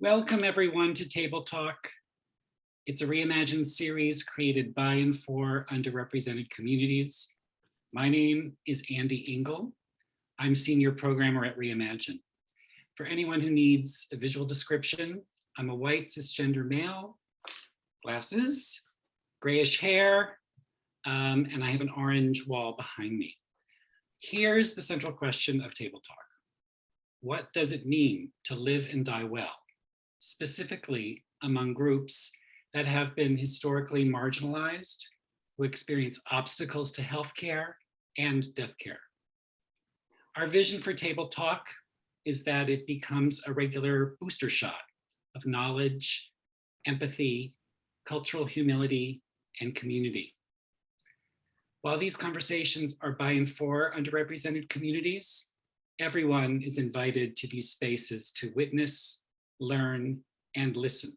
Welcome everyone to Table Talk. It's a reimagined series created by and for underrepresented communities. My name is Andy Engel. I'm senior programmer at Reimagine. For anyone who needs a visual description, I'm a white cisgender male, glasses, grayish hair, and I have an orange wall behind me. Here's the central question of Table Talk. What does it mean to live and die well, specifically among groups that have been historically marginalized, who experience obstacles to healthcare and death care? Our vision for Table Talk is that it becomes a regular booster shot of knowledge, empathy, cultural humility, and community. While these conversations are by and for underrepresented communities, everyone is invited to these spaces to witness, learn, and listen.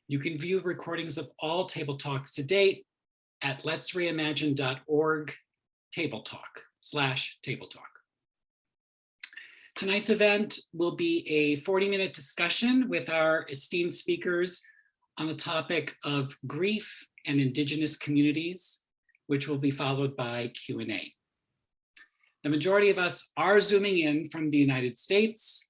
You can view recordings of all Table Talks to date at letsreimagine.org /Table Talk. Tonight's event will be a 40-minute discussion with our esteemed speakers on the topic of grief and Indigenous communities, which will be followed by Q&A. The majority of us are zooming in from the United States,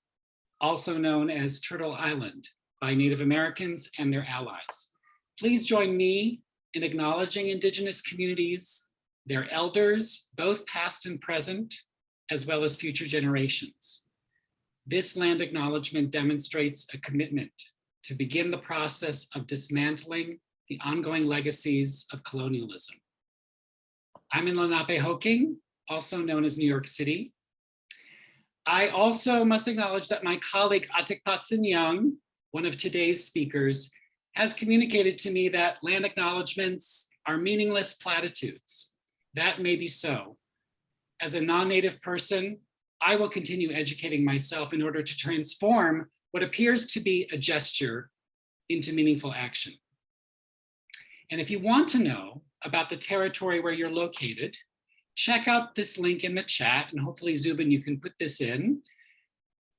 also known as Turtle Island by Native Americans and their allies. Please join me in acknowledging Indigenous communities, their elders, both past and present, as well as future generations. This land acknowledgement demonstrates a commitment to begin the process of dismantling the ongoing legacies of colonialism. I'm in Lenapehoking, also known as New York City. I also must acknowledge that my colleague Atik Young, one of today's speakers, has communicated to me that land acknowledgements are meaningless platitudes. That may be so. As a non-native person, I will continue educating myself in order to transform what appears to be a gesture into meaningful action. And if you want to know about the territory where you're located, check out this link in the chat, and hopefully Zubin, you can put this in.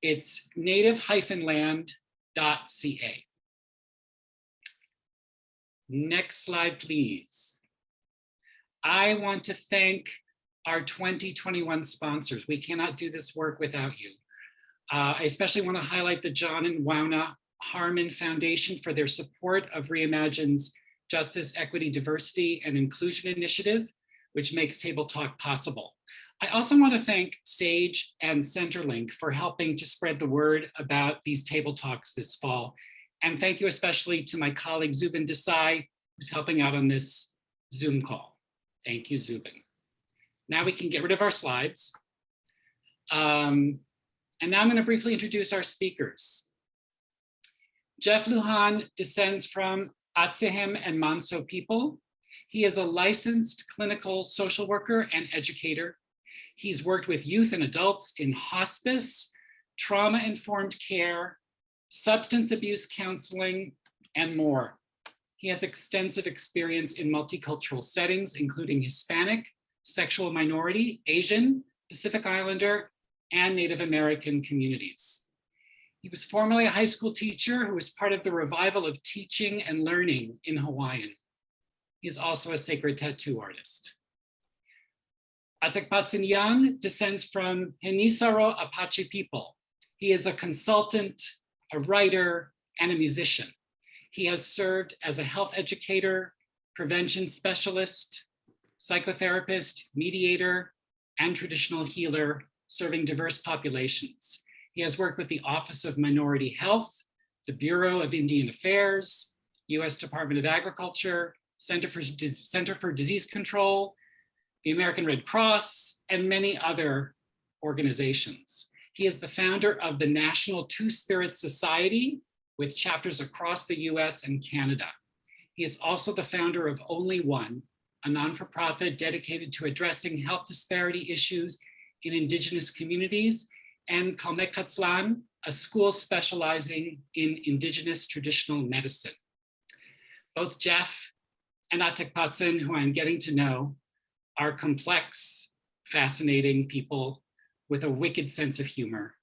It's native-land.ca. Next slide, please. I want to thank our 2021 sponsors. We cannot do this work without you. I especially want to highlight the John and Wauna Harmon Foundation for their support of Reimagine's Justice, Equity, Diversity, and Inclusion Initiative, which makes Table Talk possible. I also want to thank Sage and Centerlink for helping to spread the word about these Table Talks this fall. And thank you especially to my colleague Zubin Desai, who's helping out on this Zoom call. Thank you, Zubin. Now we can get rid of our slides. And now I'm going to briefly introduce our speakers. Jeff Lujan descends from Atsehem and Manso people. He is a licensed clinical social worker and educator. He's worked with youth and adults in hospice, trauma-informed care, substance abuse counseling, and more. He has extensive experience in multicultural settings, including Hispanic, sexual minority, Asian, Pacific Islander, and Native American communities. He was formerly a high school teacher who was part of the revival of teaching and learning in Hawaiian. He is also a sacred tattoo artist. Atik Young descends from Henisaro Apache people. He is a consultant, a writer, and a musician. He has served as a health educator, prevention specialist, psychotherapist, mediator, and traditional healer, serving diverse populations. He has worked with the Office of Minority Health, the Bureau of Indian Affairs, US Department of Agriculture, Center for Disease Control, the American Red Cross, and many other organizations. He is the founder of the National Two-Spirit Society with chapters across the US and Canada. He is also the founder of Only One, a non-for-profit dedicated to addressing health disparity issues in Indigenous communities, and Kalmekatslan, a school specializing in Indigenous traditional medicine. Both Jeff and Atik, who I'm getting to know, are complex, fascinating people with a wicked sense of humor.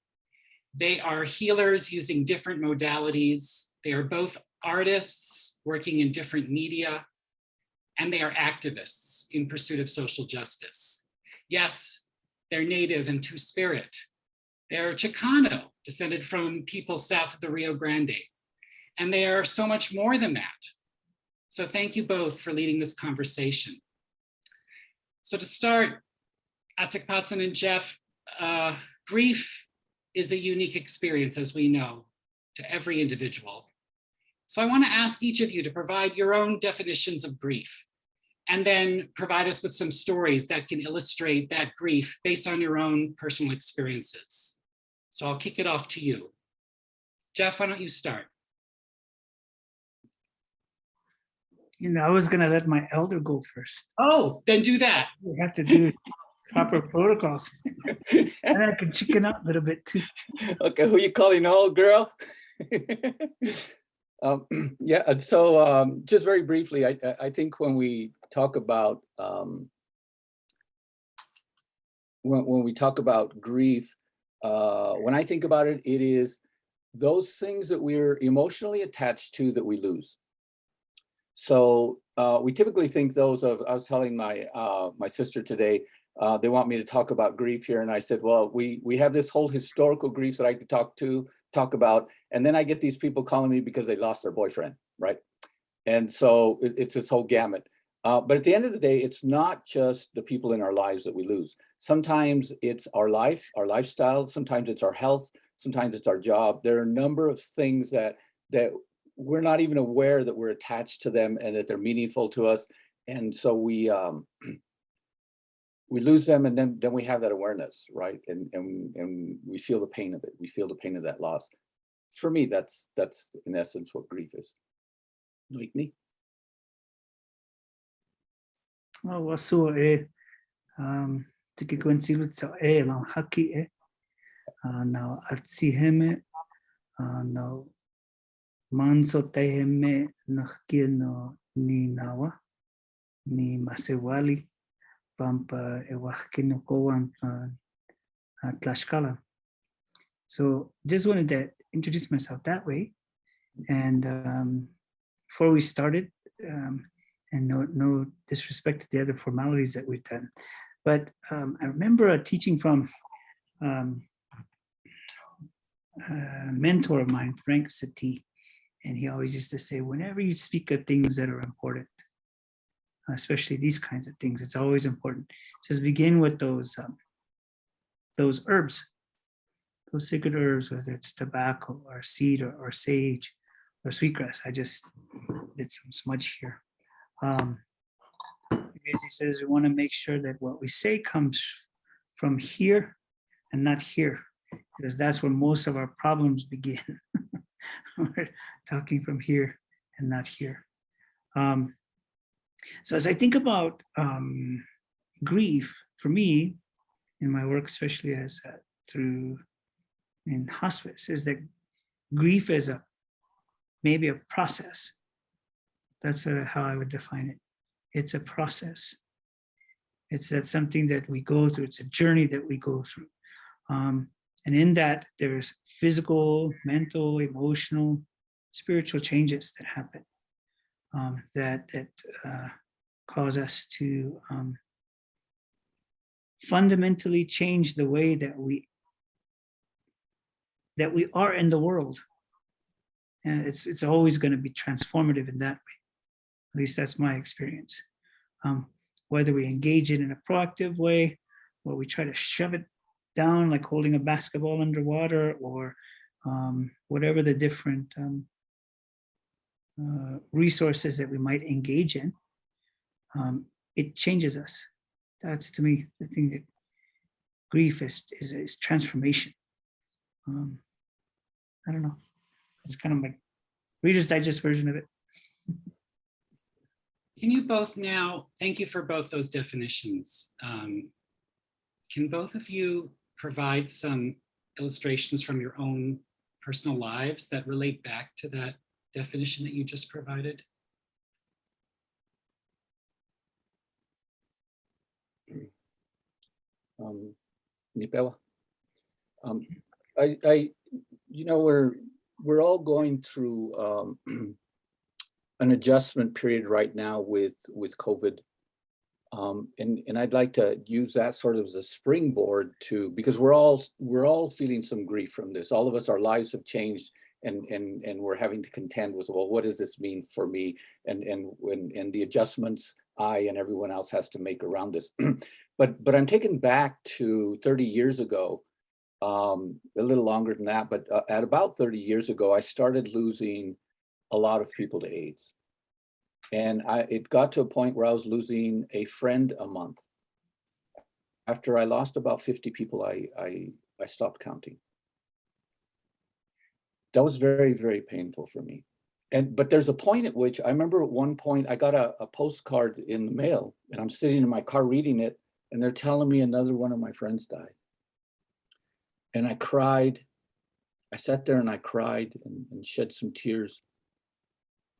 They are healers using different modalities. They are both artists working in different media, and they are activists in pursuit of social justice. Yes, they're native and Two-Spirit. They're Chicano, descended from people south of the Rio Grande. And they are so much more than that. So thank you both for leading this conversation. So to start, Atik Patson and Jeff, grief is a unique experience, as we know, to every individual. So I want to ask each of you to provide your own definitions of grief, and then provide us with some stories that can illustrate that grief based on your own personal experiences. So I'll kick it off to you. Jeff, why don't you start? You know, I was going to let my elder go first. Oh, then do that. We have to do proper protocols. And I can chicken out a little bit too. Okay, who you calling old, girl? Yeah, so just very briefly, I think when we talk about when we talk about grief, when I think about it, it is those things that we're emotionally attached to that we lose. So we typically think those of, I was telling my my sister today, they want me to talk about grief here. And I said, well, we have this whole historical grief that I could talk about. And then I get these people calling me because they lost their boyfriend, right? And so it's this whole gamut. But at the end of the day, it's not just the people in our lives that we lose. Sometimes it's our life, our lifestyle. Sometimes it's our health. Sometimes it's our job. There are a number of things that we're not even aware that we're attached to them and that they're meaningful to us. And so we lose them, and then we have that awareness, right? And we feel the pain of it. We feel the pain of that loss. For me, that's in essence what grief is. Like me. Oh, wasu tiki kwensilu tsa lang haki now atsiheme now manso teheme nakino ni nawa ni masewali pampa ewahkino kowan Tlaxcala. So just wanted to introduce myself that way. And before we started, and no disrespect to the other formalities that we've done, but I remember a teaching from a mentor of mine, Frank Satie, and he always used to say, whenever you speak of things that are important, especially these kinds of things, it's always important. Just begin with those herbs, those sacred herbs, whether it's tobacco or cedar or sage or sweetgrass. I just did some smudge here. Because he says we want to make sure that what we say comes from here and not here, because that's where most of our problems begin. We're talking from here and not here. So as I think about grief, for me, in my work, especially as in hospice, is that grief is maybe a process. That's how I would define it. It's a process. That's something that we go through. It's a journey that we go through. And in that, there's physical, mental, emotional, spiritual changes that happen that cause us to fundamentally change the way that we are in the world. And it's always going to be transformative in that way. At least that's my experience. Whether we engage it in a proactive way, or we try to shove it down like holding a basketball underwater, or whatever the different resources that we might engage in, it changes us. That's, to me, the thing that grief is transformation. I don't know. It's kind of my Reader's Digest version of it. Can you both now, thank you for both those definitions. Can both of you provide some illustrations from your own personal lives that relate back to that definition that you just provided? Nipewa. I you know, we're all going through an adjustment period right now with COVID. And I'd like to use that sort of as a springboard to, because we're all feeling some grief from this. All of us, our lives have changed, and we're having to contend with, well, what does this mean for me? And the adjustments I and everyone else has to make around this. But I'm taken back to 30 years ago, a little longer than that, but at about 30 years ago, I started losing a lot of people to AIDS. And it got to a point where I was losing a friend a month. After I lost about 50 people, I stopped counting. That was very, very painful for me. But there's a point at which I remember at one point I got a postcard in the mail, and I'm sitting in my car reading it, and they're telling me another one of my friends died. And I cried. I sat there and I cried and shed some tears.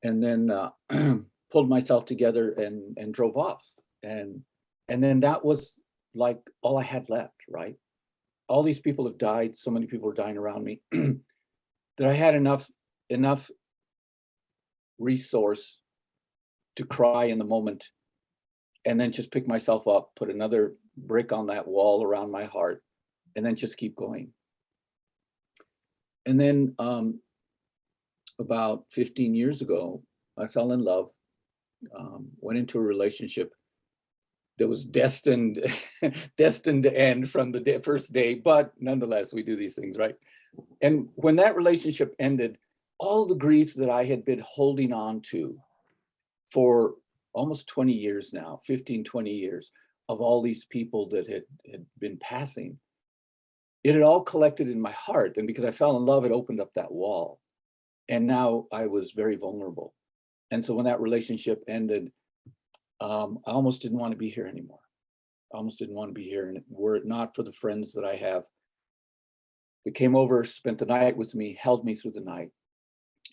And then pulled myself together and drove off. And then that was like all I had left, right? All these people have died. So many people are dying around me that I had enough resource to cry in the moment, and then just pick myself up, put another brick on that wall around my heart, and then just keep going. And then about 15 years ago, I fell in love, went into a relationship that was destined to end from the first day, but nonetheless, we do these things, right? And when that relationship ended, all the grief that I had been holding on to for almost 20 years now, 15, 20 years, of all these people that had been passing, it had all collected in my heart. And because I fell in love, it opened up that wall. And now I was very vulnerable. And so when that relationship ended, I almost didn't want to be here anymore. I almost didn't want to be here. And were it not for the friends that I have that came over, spent the night with me, held me through the night,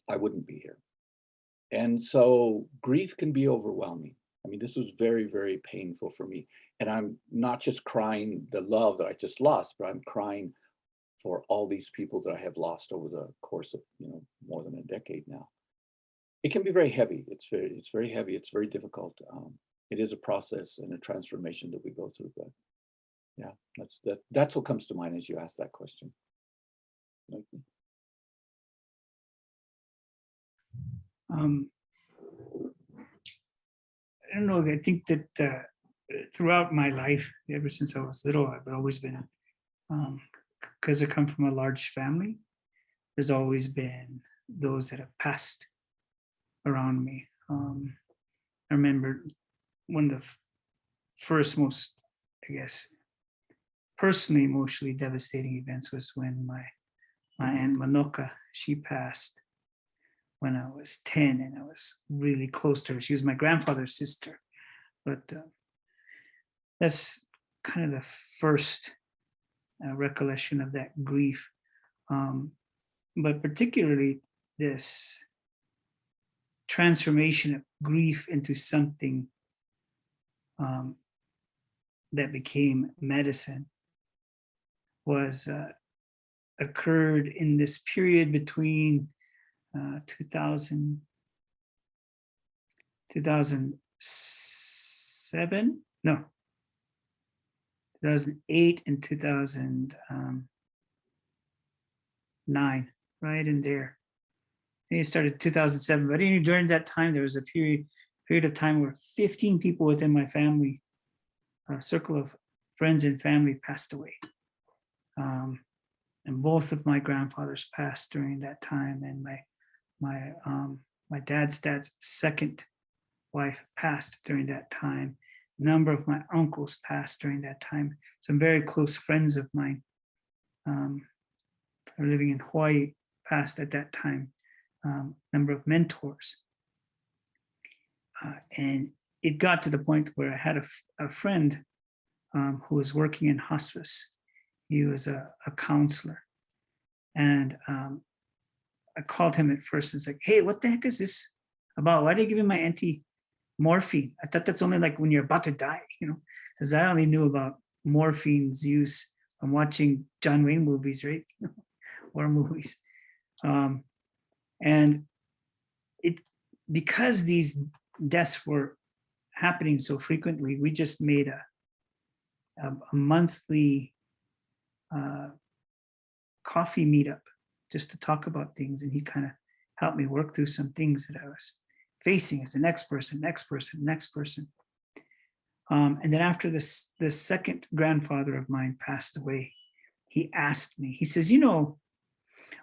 I wouldn't be here. And so grief can be overwhelming. I mean, this was very, very painful for me. And I'm not just crying the love that I just lost, but I'm crying for all these people that I have lost over the course of, more than a decade now. It can be very heavy. It's very heavy. It's very difficult. It is a process and a transformation that we go through. But yeah, that's what comes to mind as you ask that question. I don't know. I think that throughout my life, ever since I was little, I've always been, because I come from a large family, there's always been those that have passed around me. I remember one of the first most, I guess, personally, emotionally devastating events was when my Aunt Manoka, she passed when I was 10, and I was really close to her. She was my grandfather's sister, but that's kind of the first recollection of that grief. But particularly this transformation of grief into something that became medicine was occurred in this period between 2007, no, 2008 and 2009, right in there. And it started 2007, but during that time, there was a period of time where 15 people within my family, a circle of friends and family, passed away. And both of my grandfathers passed during that time, and my dad's second wife passed during that time. A number of my uncles passed during that time. Some very close friends of mine are living in Hawaii passed at that time. Number of mentors. And it got to the point where I had a friend who was working in hospice. He was a counselor. And I called him at first and said, hey, what the heck is this about? Why are they giving my auntie morphine? I thought that's only like when you're about to die, because I only knew about morphine's use from watching John Wayne movies, right? War movies. And because these deaths were happening so frequently, we just made a monthly coffee meetup just to talk about things. And he kind of helped me work through some things that I was facing as the next person. And then after this, the second grandfather of mine passed away, he asked me, he says,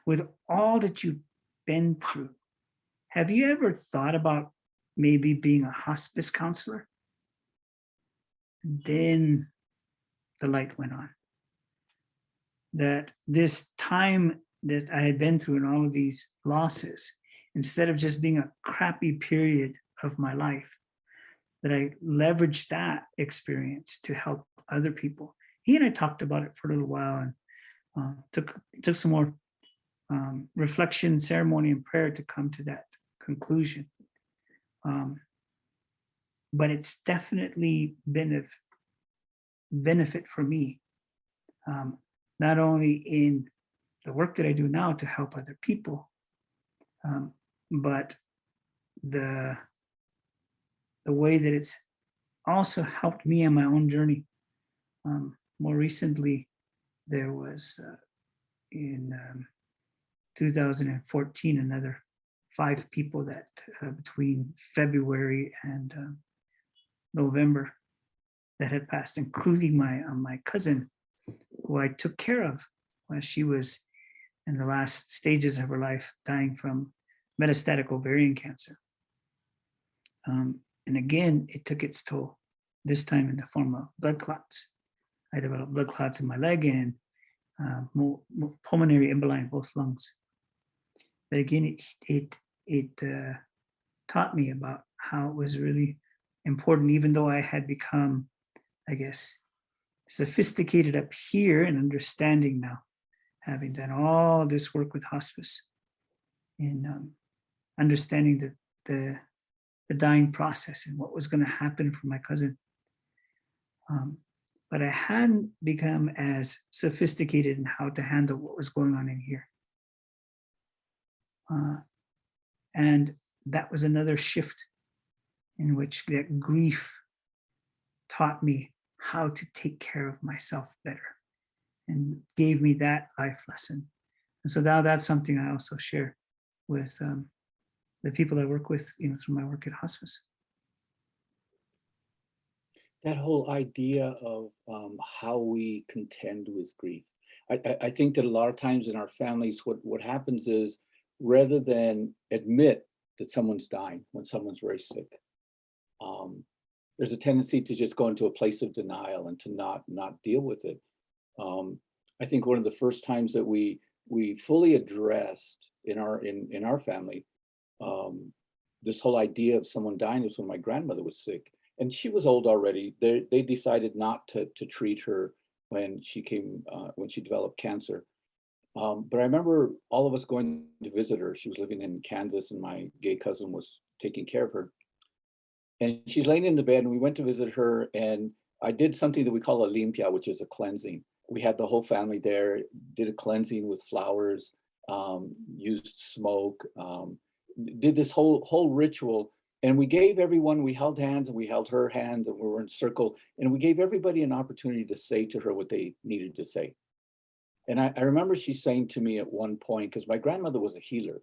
with all that you've been through, have you ever thought about maybe being a hospice counselor? Then the light went on. That this time that I had been through and all of these losses, instead of just being a crappy period of my life, that I leveraged that experience to help other people. He and I talked about it for a little while and took some more reflection, ceremony, and prayer to come to that conclusion. But it's definitely been of benefit for me, not only in the work that I do now to help other people, but the way that it's also helped me on my own journey. More recently, there was in 2014 another 5 people that between February and November that had passed, including my cousin, who I took care of when she was in the last stages of her life, dying from metastatic ovarian cancer. And again, it took its toll, this time in the form of blood clots. I developed blood clots in my leg and pulmonary emboli in both lungs. But again, it taught me about how it was really important, even though I had become, I guess, sophisticated up here and understanding now, having done all this work with hospice and understanding the dying process and what was going to happen for my cousin. But I hadn't become as sophisticated in how to handle what was going on in here. And that was another shift in which that grief taught me how to take care of myself better and gave me that life lesson. And so now that's something I also share with the people I work with, through my work at hospice. That whole idea of how we contend with grief. I think that a lot of times in our families, what happens is, rather than admit that someone's dying when someone's very sick, there's a tendency to just go into a place of denial and to not deal with it. I think one of the first times that we fully addressed in our family this whole idea of someone dying was when my grandmother was sick, and she was old already. They decided not to treat her when she developed cancer. But I remember all of us going to visit her. She was living in Kansas, and my gay cousin was taking care of her. And she's laying in the bed, and we went to visit her, and I did something that we call a limpia, which is a cleansing. We had the whole family there, did a cleansing with flowers, used smoke, did this whole ritual. And we gave everyone, we held hands and we held her hand and we were in a circle, and we gave everybody an opportunity to say to her what they needed to say. And I remember she saying to me at one point, because my grandmother was a healer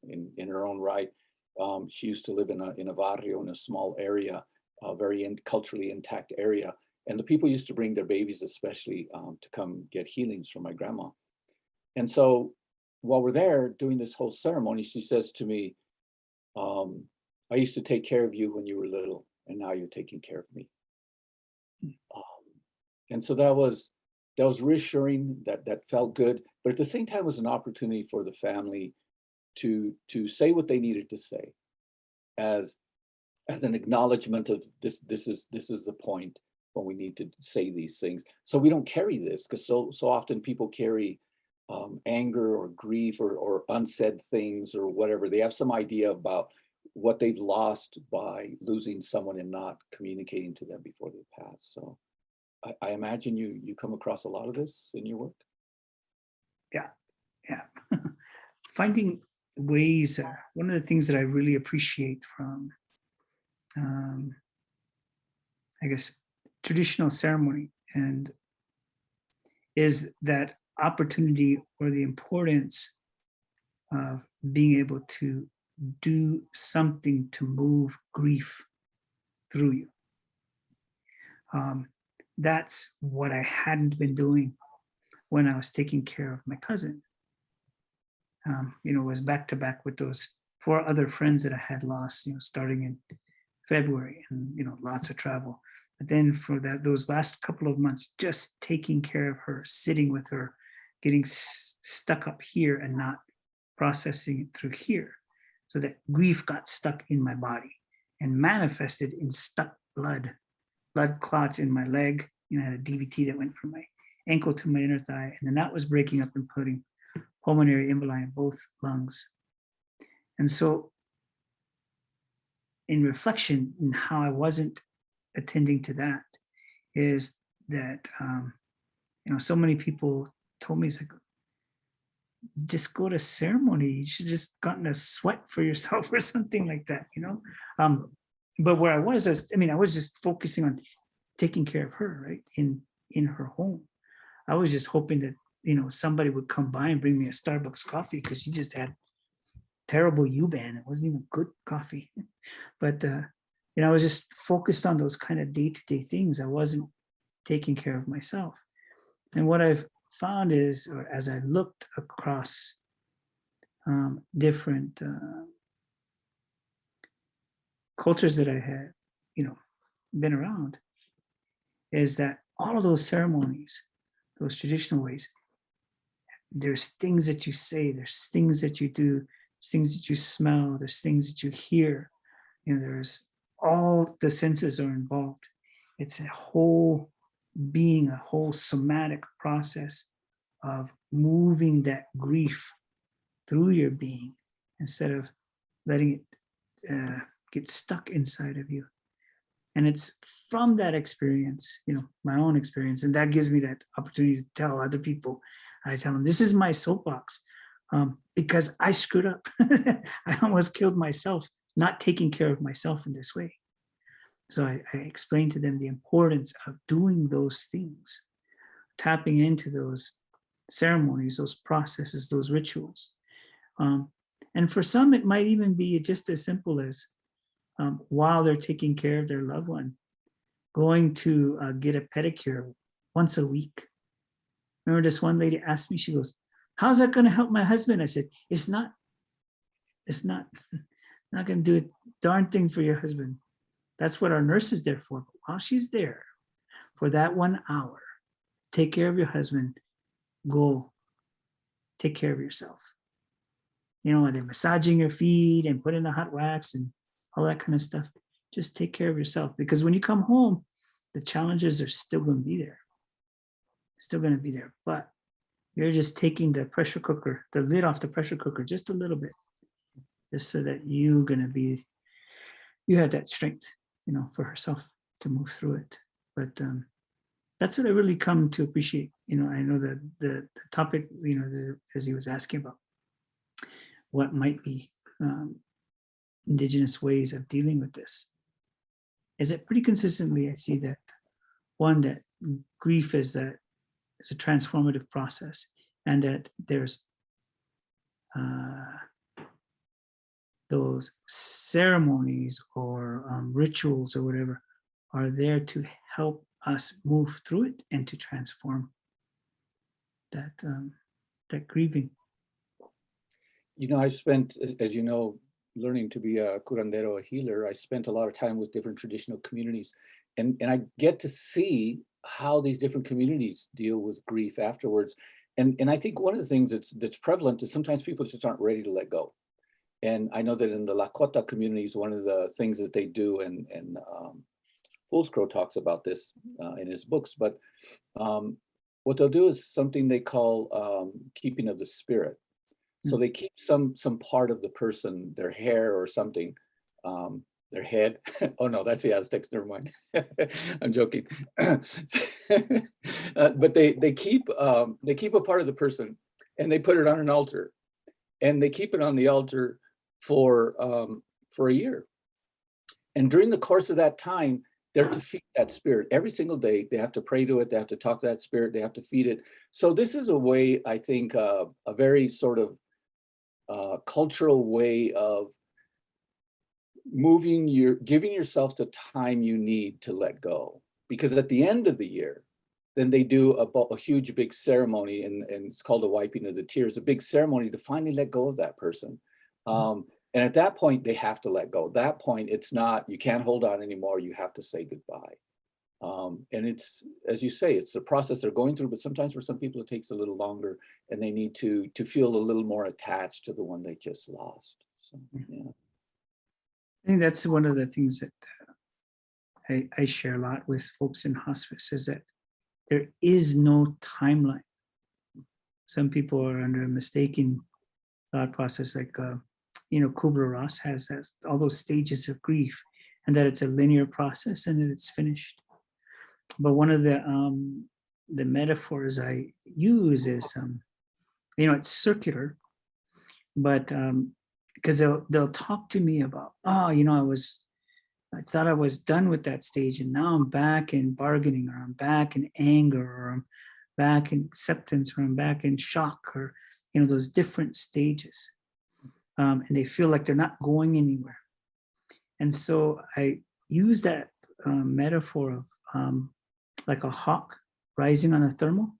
in her own right. She used to live in a barrio, in a small area, a very culturally intact area. And the people used to bring their babies, especially to come get healings from my grandma. And so while we're there doing this whole ceremony, she says to me, I used to take care of you when you were little, and now you're taking care of me. And so that was reassuring, that felt good, but at the same time was an opportunity for the family to say what they needed to say as an acknowledgement of this is the point when we need to say these things, so we don't carry this, because so often people carry anger or grief or unsaid things or whatever. They have some idea about what they've lost by losing someone and not communicating to them before they pass. So I imagine you come across a lot of this in your work. Yeah, finding ways, one of the things that I really appreciate from, I guess, traditional ceremony and is that opportunity or the importance of being able to do something to move grief through you. That's what I hadn't been doing when I was taking care of my cousin. It was back to back with those 4 other friends that I had lost, starting in February, and lots of travel. But then for those last couple of months, just taking care of her, sitting with her, getting stuck up here and not processing it through here. So that grief got stuck in my body and manifested in stuck blood clots in my leg. I had a DVT that went from my ankle to my inner thigh, and then that was breaking up and putting pulmonary emboli in both lungs. And so in reflection in how I wasn't attending to that is that, so many people told me, it's like, just go to ceremony. You should just gotten a sweat for yourself or something like that, But where I was just focusing on taking care of her, right, in her home. I was just hoping that, somebody would come by and bring me a Starbucks coffee, because she just had terrible U-Ban. It wasn't even good coffee. But, I was just focused on those kind of day-to-day things. I wasn't taking care of myself. And what I've found is, or as I looked across different cultures that I had, been around, is that all of those ceremonies, those traditional ways, there's things that you say, there's things that you do, there's things that you smell, there's things that you hear, there's all the senses are involved. It's a whole being, a whole somatic process of moving that grief through your being instead of letting it get stuck inside of you. And it's from that experience, my own experience, and that gives me that opportunity to tell other people. I tell them, this is my soapbox, because I screwed up. I almost killed myself, not taking care of myself in this way. So I explained to them the importance of doing those things, tapping into those ceremonies, those processes, those rituals. And for some, it might even be just as simple as, while they're taking care of their loved one, going to get a pedicure once a week. Remember, this one lady asked me, she goes, how's that going to help my husband? I said, it's not going to do a darn thing for your husband. That's what our nurse is there for. But while she's there for that 1 hour, take care of your husband, go take care of yourself. And they're massaging your feet and putting the hot wax and all that kind of stuff. Just take care of yourself, because when you come home, the challenges are still going to be there. Still going to be there, but you're just taking the pressure cooker, the lid off the pressure cooker just a little bit, just so that you have that strength, for herself to move through it. But that's what I really come to appreciate. I know that the topic, as he was asking about what might be Indigenous ways of dealing with this, is that pretty consistently I see that, one, that grief is a transformative process, and that there's those ceremonies or rituals or whatever are there to help us move through it and to transform that grieving. I spent, as you know, learning to be a curandero, a healer. I spent a lot of time with different traditional communities, and I get to see how these different communities deal with grief afterwards. And I think one of the things that's prevalent is sometimes people just aren't ready to let go. And I know that in the Lakota communities, one of the things that they do, and Foolscrow talks about this in his books, but what they'll do is something they call keeping of the spirit. So they keep some part of the person, their hair or something, their head. Oh no, that's the Aztecs, never mind. I'm joking. But they keep a part of the person and they put it on an altar. and they keep it on the altar for a year. And during the course of that time, they're to feed that spirit every single day. They have to pray to it. They have to talk to that spirit. They have to feed it. So this is a way, I think, a very sort of cultural way of giving yourself the time you need to let go. Because at the end of the year, then they do a huge big ceremony, and it's called the wiping of the tears, a big ceremony to finally let go of that person. And at that point, they have to let go. At that point, it's not, you can't hold on anymore. You have to say goodbye. And it's, as you say, it's the process they're going through, but sometimes for some people, it takes a little longer, and they need to feel a little more attached to the one they just lost. So, yeah. I think that's one of the things that I share a lot with folks in hospice, is that there is no timeline. Some people are under a mistaken thought process, like, Kubler-Ross has all those stages of grief, and that it's a linear process and that it's finished. But one of the metaphors I use is, it's circular, but because they'll talk to me about, I thought I was done with that stage, and now I'm back in bargaining, or I'm back in anger, or I'm back in acceptance, or I'm back in shock, or those different stages. And they feel like they're not going anywhere. And so I use that metaphor of like a hawk rising on a thermal.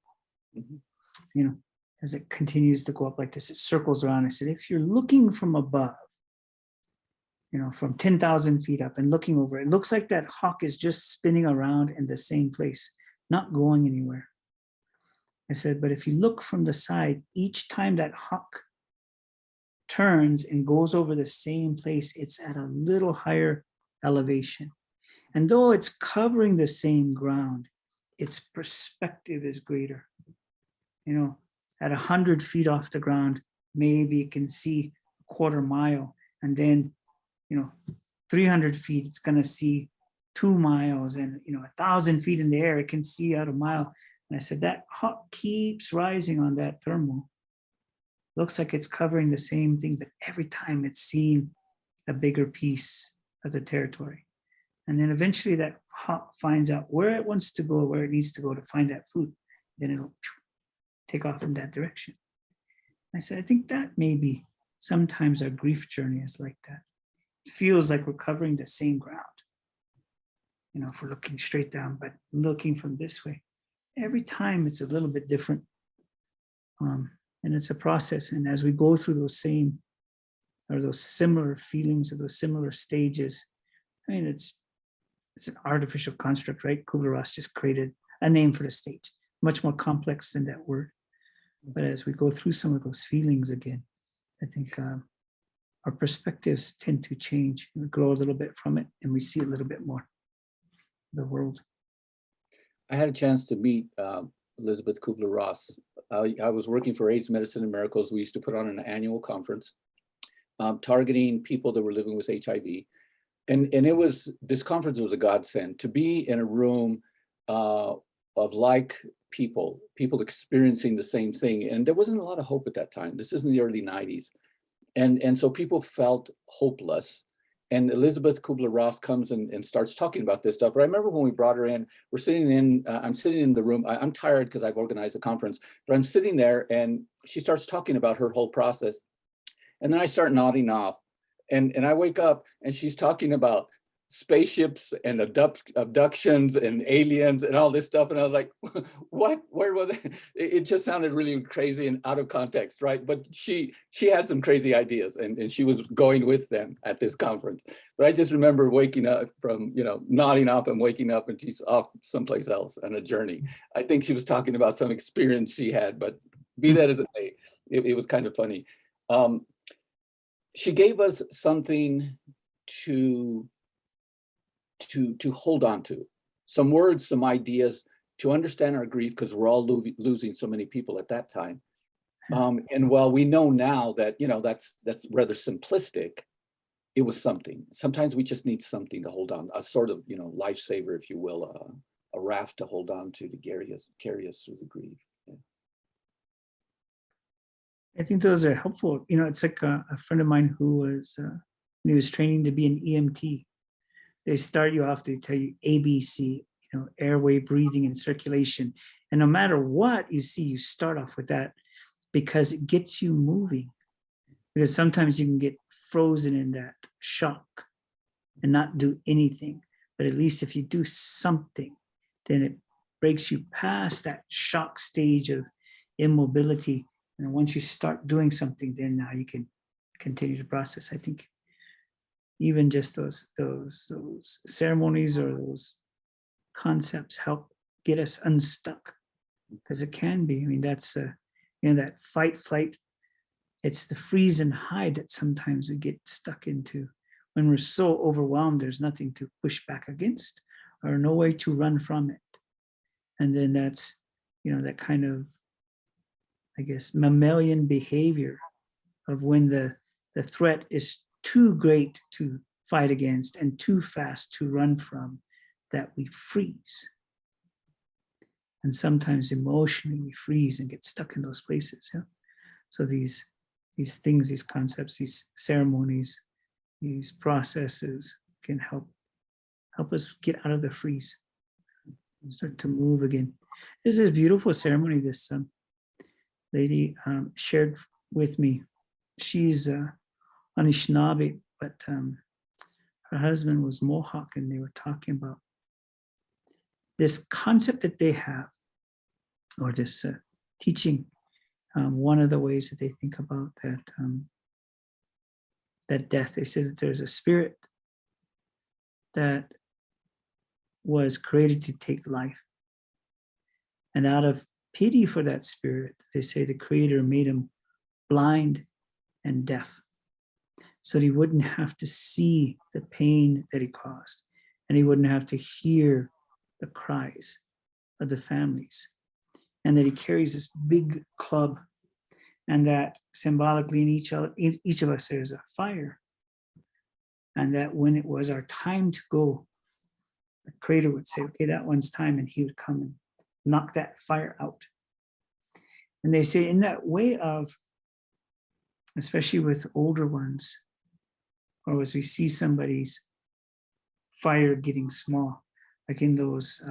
As it continues to go up like this, it circles around. I said, if you're looking from above, from 10,000 feet up and looking over, it looks like that hawk is just spinning around in the same place, not going anywhere. I said, but if you look from the side, each time that hawk turns and goes over the same place, it's at a little higher elevation. And though it's covering the same ground, its perspective is greater. At 100 feet off the ground, maybe it can see a quarter mile, and then 300 feet, it's going to see 2 miles, and 1,000 feet in the air, it can see out a mile. And I said, that hawk keeps rising on that thermal. Looks like it's covering the same thing, but every time it's seeing a bigger piece of the territory. And then eventually that hawk finds out where it wants to go, where it needs to go to find that food. Then it'll take off in that direction. I said, I think that maybe sometimes our grief journey is like that. It feels like we're covering the same ground. If we're looking straight down, but looking from this way, every time it's a little bit different. And it's a process. And as we go through those same, or those similar feelings, or those similar stages, it's an artificial construct, right? Kubler-Ross just created a name for the stage, much more complex than that word. But as we go through some of those feelings again, I think our perspectives tend to change. We grow a little bit from it, and we see a little bit more of the world. I had a chance to meet Elizabeth Kubler-Ross. I was working for AIDS Medicine and Miracles. We used to put on an annual conference targeting people that were living with HIV. And this conference was a godsend to be in a room of like people experiencing the same thing. And there wasn't a lot of hope at that time. This is in the early 90s. And so people felt hopeless. And Elizabeth Kubler-Ross comes and starts talking about this stuff. But I remember when we brought her in, I'm sitting in the room. I'm tired because I've organized a conference, but I'm sitting there and she starts talking about her whole process. And then I start nodding off, and I wake up and she's talking about spaceships and abductions and aliens and all this stuff. And I was like, what, where was it? It just sounded really crazy and out of context, right? But she had some crazy ideas, and she was going with them at this conference. But I just remember waking up from, nodding off and waking up, and she's off someplace else on a journey. I think she was talking about some experience she had, but be that as it may, it was kind of funny. She gave us something to hold on to, some words, some ideas to understand our grief, because we're all losing so many people at that time. And while we know now that, that's rather simplistic, it was something. Sometimes we just need something to hold on, a sort of, lifesaver, if you will, a raft to hold on to carry us through the grief. I think those are helpful. You know, it's like a friend of mine who was, when he was training to be an EMT, they start you off, they tell you ABC, you know, airway, breathing, and circulation. And no matter what you see, you start off with that because it gets you moving. Because sometimes you can get frozen in that shock and not do anything. But at least if you do something, then it breaks you past that shock stage of immobility. And once you start doing something, then now you can continue to process. I think even just those ceremonies or those concepts help get us unstuck, because it can be. I mean, that's you know, that fight, flight. It's the freeze and hide that sometimes we get stuck into when we're so overwhelmed. There's nothing to push back against or no way to run from it. And then that's, you know, that kind of, I guess, mammalian behavior of when the threat is too great to fight against and too fast to run from, that we freeze. And sometimes emotionally we freeze and get stuck in those places. Yeah. So these things, these concepts, these ceremonies, these processes can help us get out of the freeze, start to move again. There's this beautiful ceremony this lady shared with me. She's Anishinaabe, but her husband was Mohawk, and they were talking about this concept that they have, or this teaching. One of the ways that they think about that, that death, they say that there's a spirit that was created to take life. And out of pity for that spirit, they say the Creator made him blind and deaf, so that he wouldn't have to see the pain that he caused, and he wouldn't have to hear the cries of the families. And that he carries this big club, and that symbolically in each of us there's a fire. And that when it was our time to go, the Creator would say, okay, that one's time, and he would come and knock that fire out. And they say in that way of, especially with older ones, or as we see somebody's fire getting small, like in those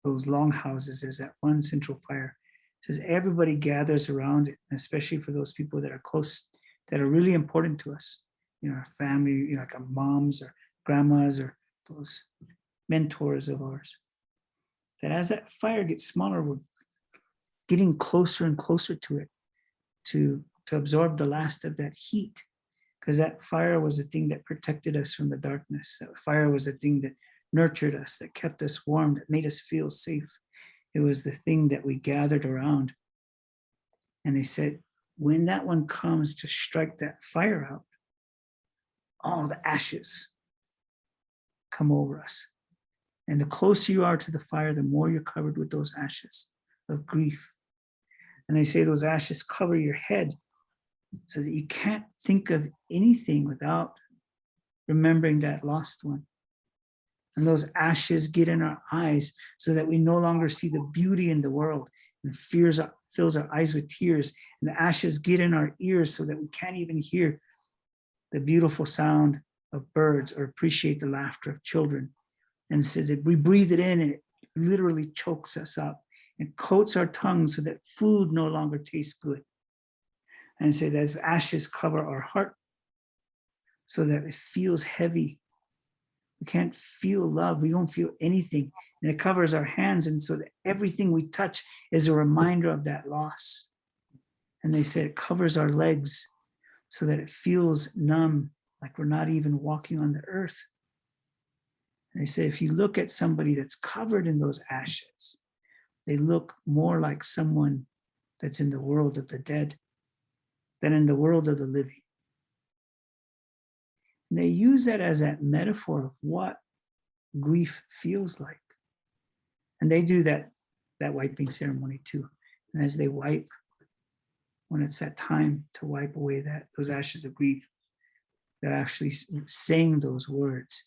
longhouses, there's that one central fire. It says everybody gathers around it, especially for those people that are close, that are really important to us, you know, our family, you know, like our moms or grandmas or those mentors of ours. That as that fire gets smaller, we're getting closer and closer to it, to absorb the last of that heat, because that fire was the thing that protected us from the darkness. That fire was the thing that nurtured us, that kept us warm, that made us feel safe. It was the thing that we gathered around. And they said, when that one comes to strike that fire out, all the ashes come over us. And the closer you are to the fire, the more you're covered with those ashes of grief. And they say those ashes cover your head so that you can't think of anything without remembering that lost one. And those ashes get in our eyes so that we no longer see the beauty in the world, and fills our eyes with tears. And the ashes get in our ears so that we can't even hear the beautiful sound of birds or appreciate the laughter of children. And it says that we breathe it in and it literally chokes us up and coats our tongues so that food no longer tastes good. And say that ashes cover our heart so that it feels heavy. We can't feel love. We don't feel anything. And it covers our hands. And so that everything we touch is a reminder of that loss. And they say it covers our legs so that it feels numb, like we're not even walking on the earth. And they say if you look at somebody that's covered in those ashes, they look more like someone that's in the world of the dead than in the world of the living. And they use that as that metaphor of what grief feels like. And they do that wiping ceremony too. And as they wipe, when it's that time to wipe away those ashes of grief, they're actually saying those words.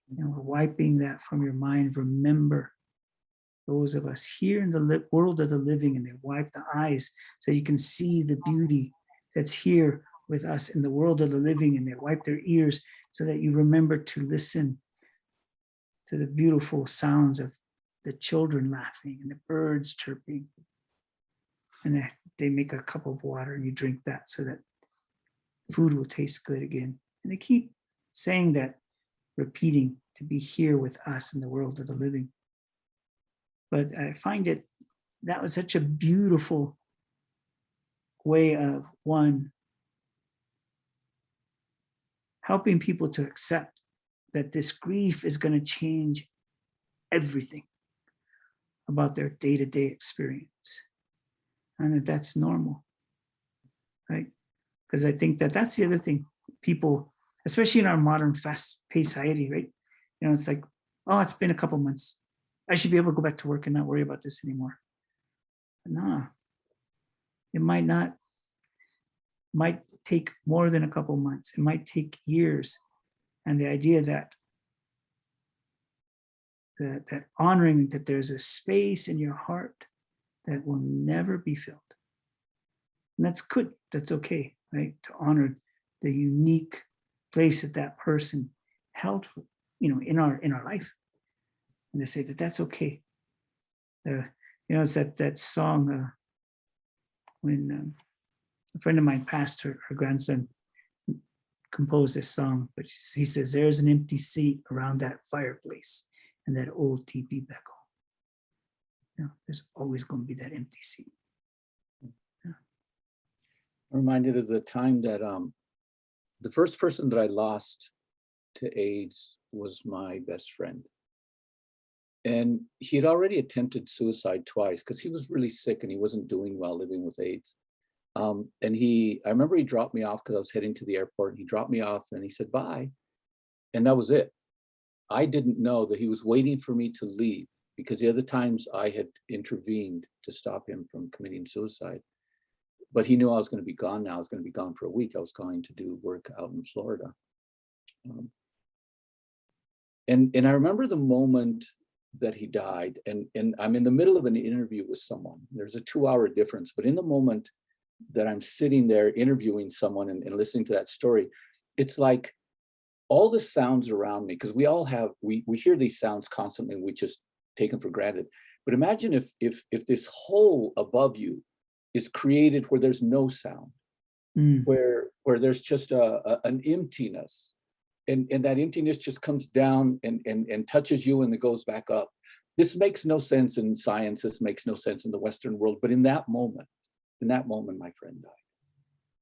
You know, we're wiping that from your mind. Remember those of us here in the world of the living, and they wipe the eyes so you can see the beauty that's here with us in the world of the living, and they wipe their ears so that you remember to listen to the beautiful sounds of the children laughing and the birds chirping. And they make a cup of water and you drink that so that food will taste good again. And they keep saying that, repeating, to be here with us in the world of the living. But I find that was such a beautiful way of, one, helping people to accept that this grief is going to change everything about their day-to-day experience, and that's normal, right? Because I think that's the other thing, people, especially in our modern fast-paced society, right? It's like, oh, it's been a couple months, I should be able to go back to work and not worry about this anymore. But nah, it might take more than a couple months. It might take years. And the idea that honoring that there's a space in your heart that will never be filled. And that's good. That's okay, right? To honor the unique place that person held, in our life, and to say that that's okay. It's that song when a friend of mine passed, her grandson composed this song, but he says, there's an empty seat around that fireplace and that old teepee back home. There's always going to be that empty seat. I'm reminded of the time that the first person that I lost to AIDS was my best friend. And he had already attempted suicide twice because he was really sick and he wasn't doing well living with AIDS. And I remember he dropped me off because I was heading to the airport. He dropped me off and he said, bye. And that was it. I didn't know that he was waiting for me to leave, because the other times I had intervened to stop him from committing suicide. But he knew I was going to be gone now. I was going to be gone for a week. I was going to do work out in Florida. And I remember the moment that he died, and I'm in the middle of an interview with someone. There's a 2-hour difference, but in the moment that I'm sitting there interviewing someone and listening to that story, it's like all the sounds around me, because we all have, we hear these sounds constantly, and we just take them for granted. But imagine if this hole above you is created where there's no sound, where there's just an emptiness. And that emptiness just comes down and touches you and it goes back up. This makes no sense in science. This makes no sense in the Western world. But in that moment, my friend died.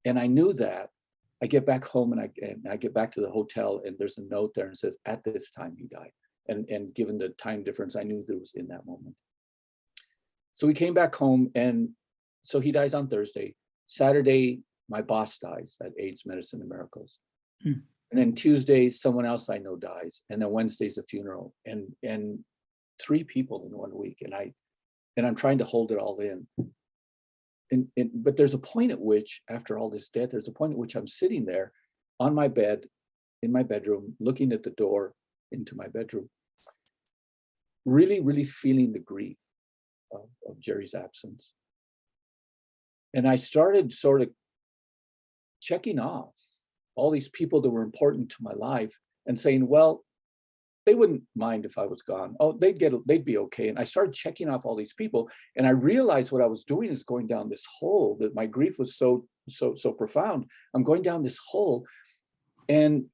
And I knew that. I get back home and I get back to the hotel, and there's a note there and it says, at this time he died. And given the time difference, I knew that it was in that moment. So we came back home, and so he dies on Thursday. Saturday, my boss dies at AIDS Medicine and Miracles. And then Tuesday, someone else I know dies. And then Wednesday's a funeral, and 3 people in 1 week. And I'm trying to hold it all in. But there's a point at which, after all this death, there's a point at which I'm sitting there on my bed, in my bedroom, looking at the door into my bedroom, really, really feeling the grief of Jerry's absence. And I started sort of checking off all these people that were important to my life and saying, well, they wouldn't mind if I was gone. Oh, they'd be okay. And I started checking off all these people, and I realized what I was doing is going down this hole, that my grief was so profound. I'm going down this hole and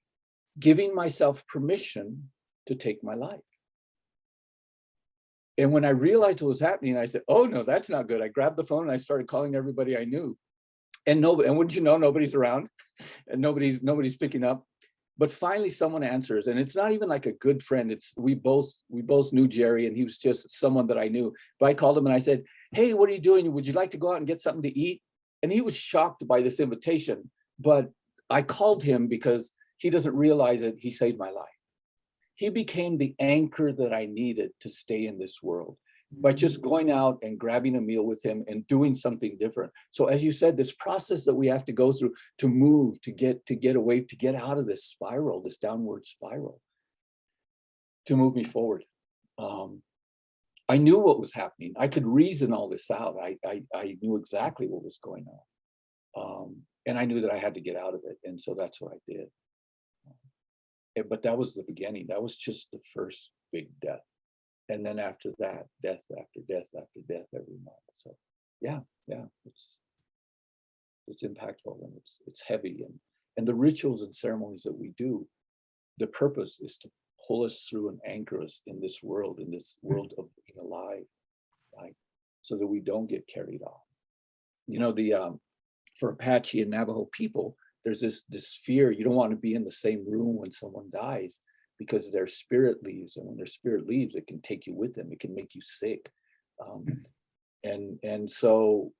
giving myself permission to take my life. And when I realized what was happening, I said, oh no, that's not good. I grabbed the phone and I started calling everybody I knew. And wouldn't you know, nobody's around and nobody's picking up. But finally someone answers, and it's not even like a good friend. It's we both knew Jerry, and he was just someone that I knew. But I called him and I said, hey, what are you doing? Would you like to go out and get something to eat? And he was shocked by this invitation. But I called him because he doesn't realize it. He saved my life. He became the anchor that I needed to stay in this world by just going out and grabbing a meal with him and doing something different. So as you said, this process that we have to go through to move, to get away, to get out of this spiral, this downward spiral, to move me forward. I knew what was happening. I could reason all this out. I knew exactly what was going on. And I knew that I had to get out of it. And so that's what I did. But that was the beginning. That was just the first big death. And then after that, death after death after death every month. So yeah, it's impactful and it's heavy. And the rituals and ceremonies that we do, the purpose is to pull us through and anchor us in this world of being alive, right? So that we don't get carried off. You know, for Apache and Navajo people, there's this fear. You don't want to be in the same room when someone dies, because their spirit leaves, and when their spirit leaves, it can take you with them. It can make you sick. And so,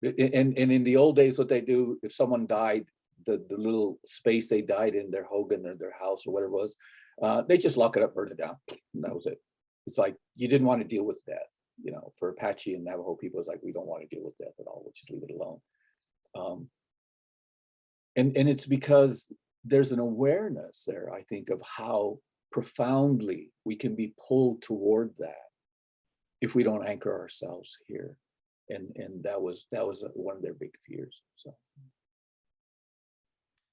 and in the old days, what they do, if someone died, the little space they died in, their hogan or their house or whatever it was, they just lock it up, burn it down, and that was it. It's like you didn't want to deal with death. You know, for Apache and Navajo people, it's like, we don't want to deal with death at all. We'll just leave it alone. And it's because there's an awareness there, I think, of how profoundly we can be pulled toward that if we don't anchor ourselves here. And that was one of their big fears. So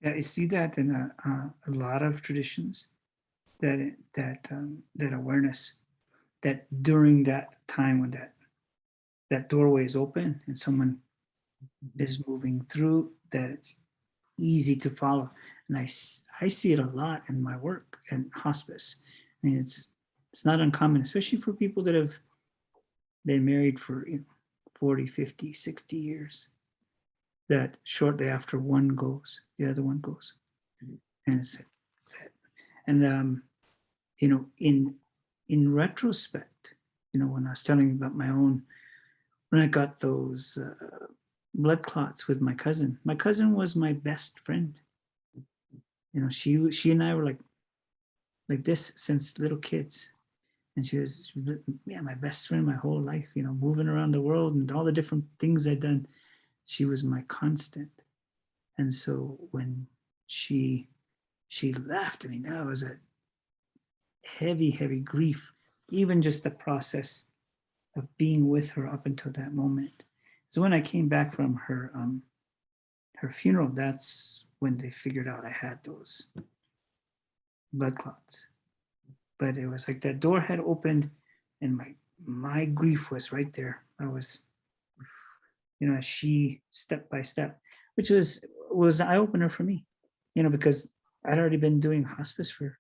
yeah, I see that in a lot of traditions, that awareness, that during that time when that doorway is open and someone is moving through, that it's easy to follow. And I see it a lot in my work and hospice. I mean, it's not uncommon, especially for people that have been married for 40, 50, 60 years, that shortly after one goes, the other one goes. And it's and in retrospect, when I was telling you about my own, when I got those blood clots with my cousin was my best friend. She and I were like this since little kids. And she was my best friend my whole life, moving around the world and all the different things I'd done. She was my constant. And so when she left, I mean, that was a heavy, heavy grief, even just the process of being with her up until that moment. So when I came back from her funeral, that's when they figured out I had those blood clots. But it was like that door had opened, and my grief was right there. I was, as she step by step, which was an eye opener for me, because I'd already been doing hospice for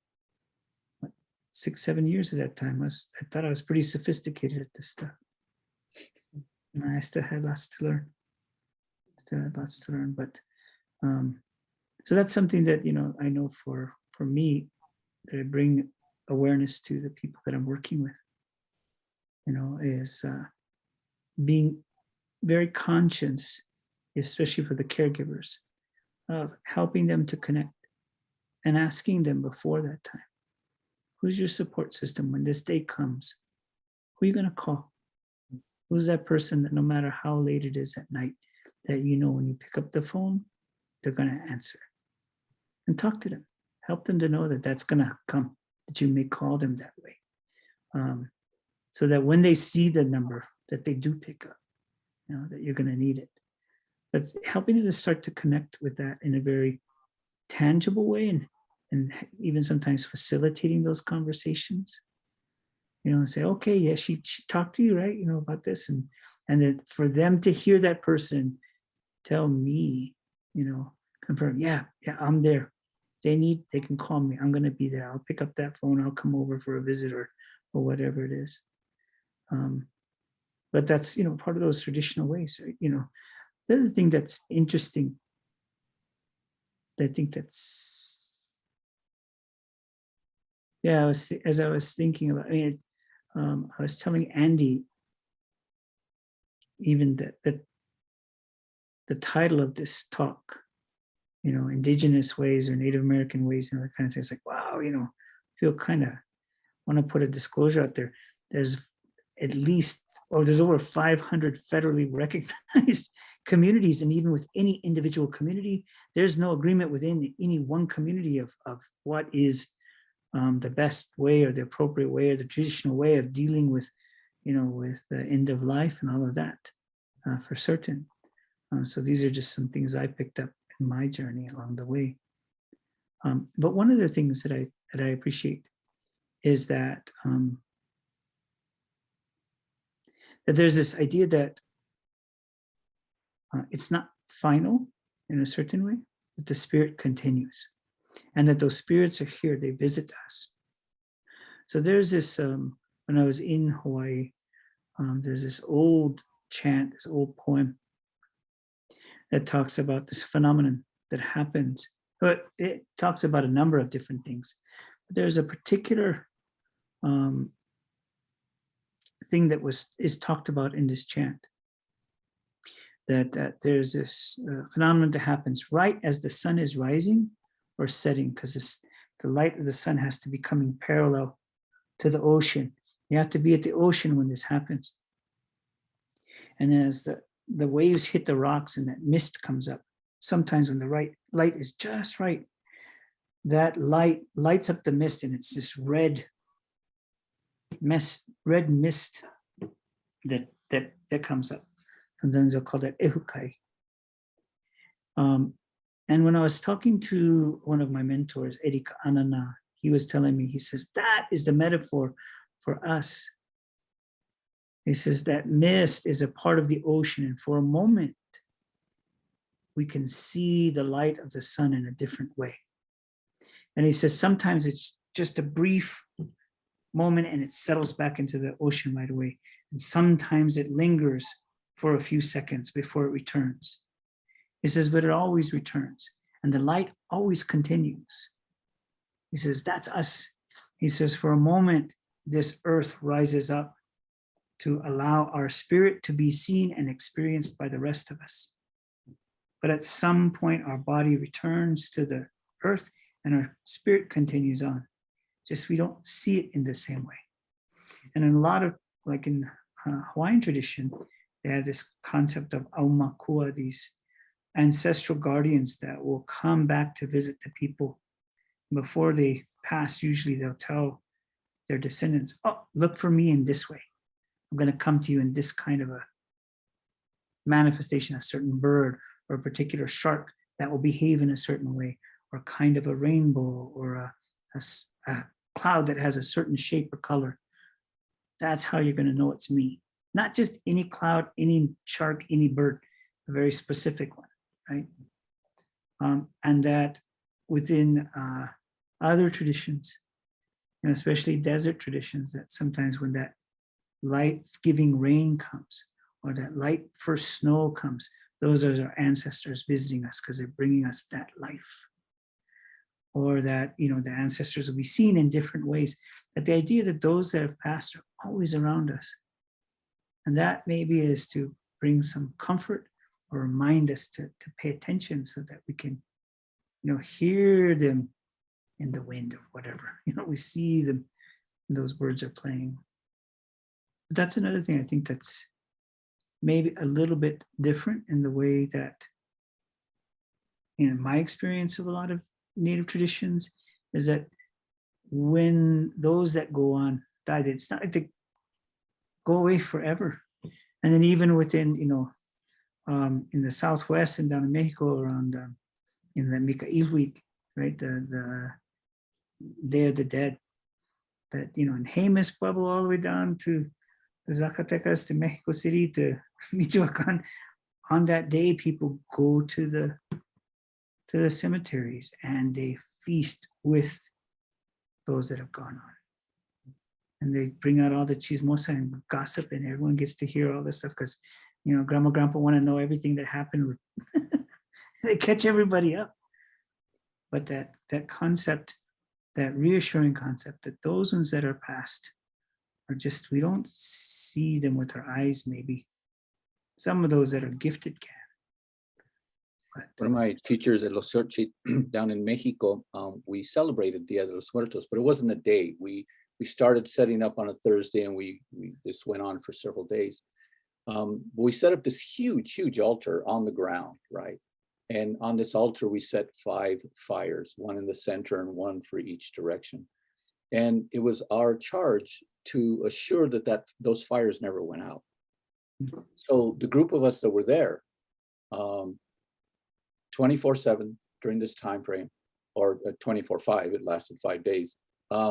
6-7 years at that time. I thought I was pretty sophisticated at this stuff. And I still had lots to learn. But so that's something that I know for me, that I bring awareness to the people that I'm working with. Is being very conscious, especially for the caregivers, of helping them to connect and asking them before that time, who's your support system when this day comes? Who are you going to call? Who's that person that no matter how late it is at night, that when you pick up the phone, they're going to answer? And talk to them. Help them to know that that's going to come, that you may call them that way. So that when they see the number, that they do pick up, that you're going to need it. But helping them to start to connect with that in a very tangible way, and even sometimes facilitating those conversations. And say, okay, yeah, she talked to you, right? About this, and then for them to hear that person tell me, confirm, yeah, I'm there. They can call me. I'm going to be there. I'll pick up that phone. I'll come over for a visit or whatever it is. But that's, part of those traditional ways, right? The other thing that's interesting, I think as I was thinking about, I was telling Andy, even that the title of this talk, Indigenous ways or Native American ways, that kind of thing. It's like, wow, feel kind of want to put a disclosure out there. There's there's over 500 federally recognized communities, and even with any individual community, there's no agreement within any one community of what is the best way or the appropriate way or the traditional way of dealing with, with the end of life and all of that, for certain. So these are just some things I picked up my journey along the way. But one of the things that I appreciate is that that there's this idea that it's not final in a certain way, that the spirit continues, and that those spirits are here, they visit us. So there's this, when I was in Hawaii, there's this old chant, this old poem that talks about this phenomenon that happens. But it talks about a number of different things. But there's a particular thing that is talked about in this chant. That there's this phenomenon that happens right as the sun is rising or setting, because the light of the sun has to be coming parallel to the ocean. You have to be at the ocean when this happens. And then as the waves hit the rocks and that mist comes up, sometimes when the right light is just right, that light lights up the mist, and it's this red mist that comes up. Sometimes they'll call that ehukai. And when I was talking to one of my mentors, Erika Anana, he was telling me, he says, that is the metaphor for us. He says that mist is a part of the ocean, and for a moment, we can see the light of the sun in a different way. And he says, sometimes it's just a brief moment and it settles back into the ocean right away. And sometimes it lingers for a few seconds before it returns. He says, but it always returns, and the light always continues. He says, that's us. He says, for a moment, this earth rises up to allow our spirit to be seen and experienced by the rest of us. But at some point, our body returns to the earth and our spirit continues on. Just we don't see it in the same way. And in a lot of, like in Hawaiian tradition, they have this concept of aumakua, these ancestral guardians that will come back to visit the people. Before they pass, usually they'll tell their descendants, oh, look for me in this way. I'm going to come to you in this kind of a manifestation, a certain bird or a particular shark that will behave in a certain way, or kind of a rainbow, or a cloud that has a certain shape or color. That's how you're going to know it's me. Not just any cloud, any shark, any bird, a very specific one, right? And that within other traditions, especially desert traditions, that sometimes when that life-giving rain comes, or that light first snow comes, those are our ancestors visiting us because they're bringing us that life. Or that, the ancestors will be seen in different ways. That the idea that those that have passed are always around us. And that maybe is to bring some comfort or remind us to pay attention so that we can, hear them in the wind or whatever. We see them, those birds are playing. But that's another thing I think that's maybe a little bit different in the way that, my experience of a lot of Native traditions is that when those that go on die, it's not like they go away forever. And then even within, in the Southwest and down in Mexico around in the Micailhuitl, right, the Day of the Dead, that, in Jemez Pueblo all the way down to Zacatecas to Mexico City to Michoacan, on that day, people go to the cemeteries and they feast with those that have gone on. And they bring out all the chismosa and gossip, and everyone gets to hear all this stuff because, grandma, grandpa want to know everything that happened with, they catch everybody up. But that concept, that reassuring concept that those ones that are past are just, we don't see them with our eyes, maybe. Some of those that are gifted can. One of my teachers at Los Xochitl down in Mexico, we celebrated Dia de los Muertos, but it wasn't a day. We started setting up on a Thursday, and we this went on for several days. We set up this huge altar on the ground, right? And on this altar, we set 5 fires, one in the center and one for each direction. And it was our charge to assure that those fires never went out. So the group of us that were there, 24/7 during this time frame, or 24/5. It lasted 5 days.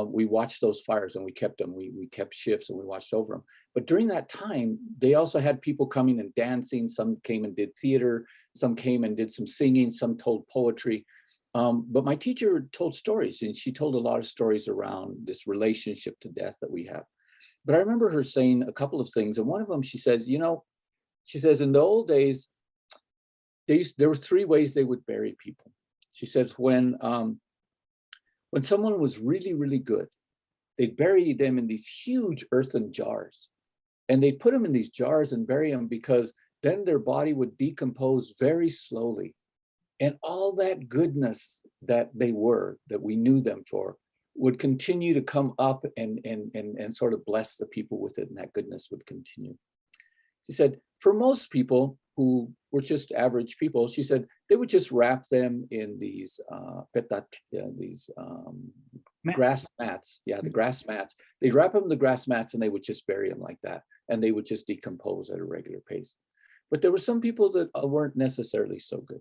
We watched those fires and we kept them. We kept shifts and we watched over them. But during that time, they also had people coming and dancing. Some came and did theater. Some came and did some singing. Some told poetry. But my teacher told stories, and she told a lot of stories around this relationship to death that we have. But I remember her saying a couple of things. And one of them, she says, she says, in the old days, there were 3 ways they would bury people. She says, when someone was really, really good, they'd bury them in these huge earthen jars. And they'd put them in these jars and bury them because then their body would decompose very slowly. And all that goodness that they were, that we knew them for, would continue to come up and sort of bless the people with it, and that goodness would continue. She said, for most people who were just average people, she said, they would just wrap them in these grass mats. Yeah, the grass mats. They'd wrap them in the grass mats and they would just bury them like that. And they would just decompose at a regular pace. But there were some people that weren't necessarily so good.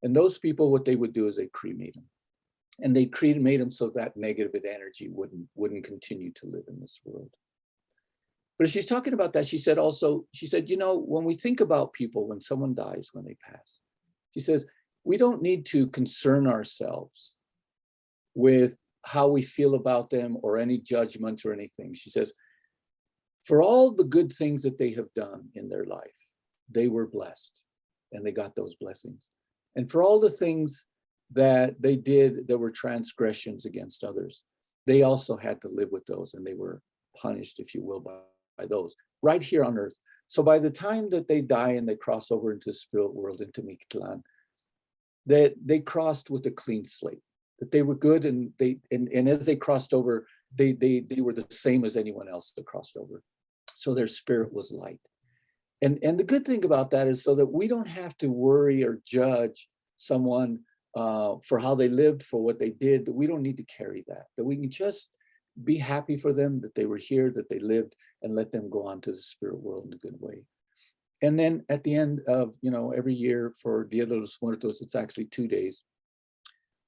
And those people, what they would do is they cremate them. And they cremate them so that negative energy wouldn't continue to live in this world. But as she's talking about that, she said, when we think about people, when someone dies, when they pass, she says, we don't need to concern ourselves with how we feel about them or any judgment or anything. She says, for all the good things that they have done in their life, they were blessed and they got those blessings. And for all the things that they did that were transgressions against others, they also had to live with those, and they were punished, if you will, by those right here on earth. So by the time that they die and they cross over into the spirit world, into Mictlan, that they crossed with a clean slate, that they were good, and as they crossed over, they were the same as anyone else that crossed over. So their spirit was light. And the good thing about that is so that we don't have to worry or judge someone for how they lived, for what they did, that we don't need to carry that we can just be happy for them, that they were here, that they lived, and let them go on to the spirit world in a good way. And then at the end of, every year for Dia de los Muertos, it's actually 2 days.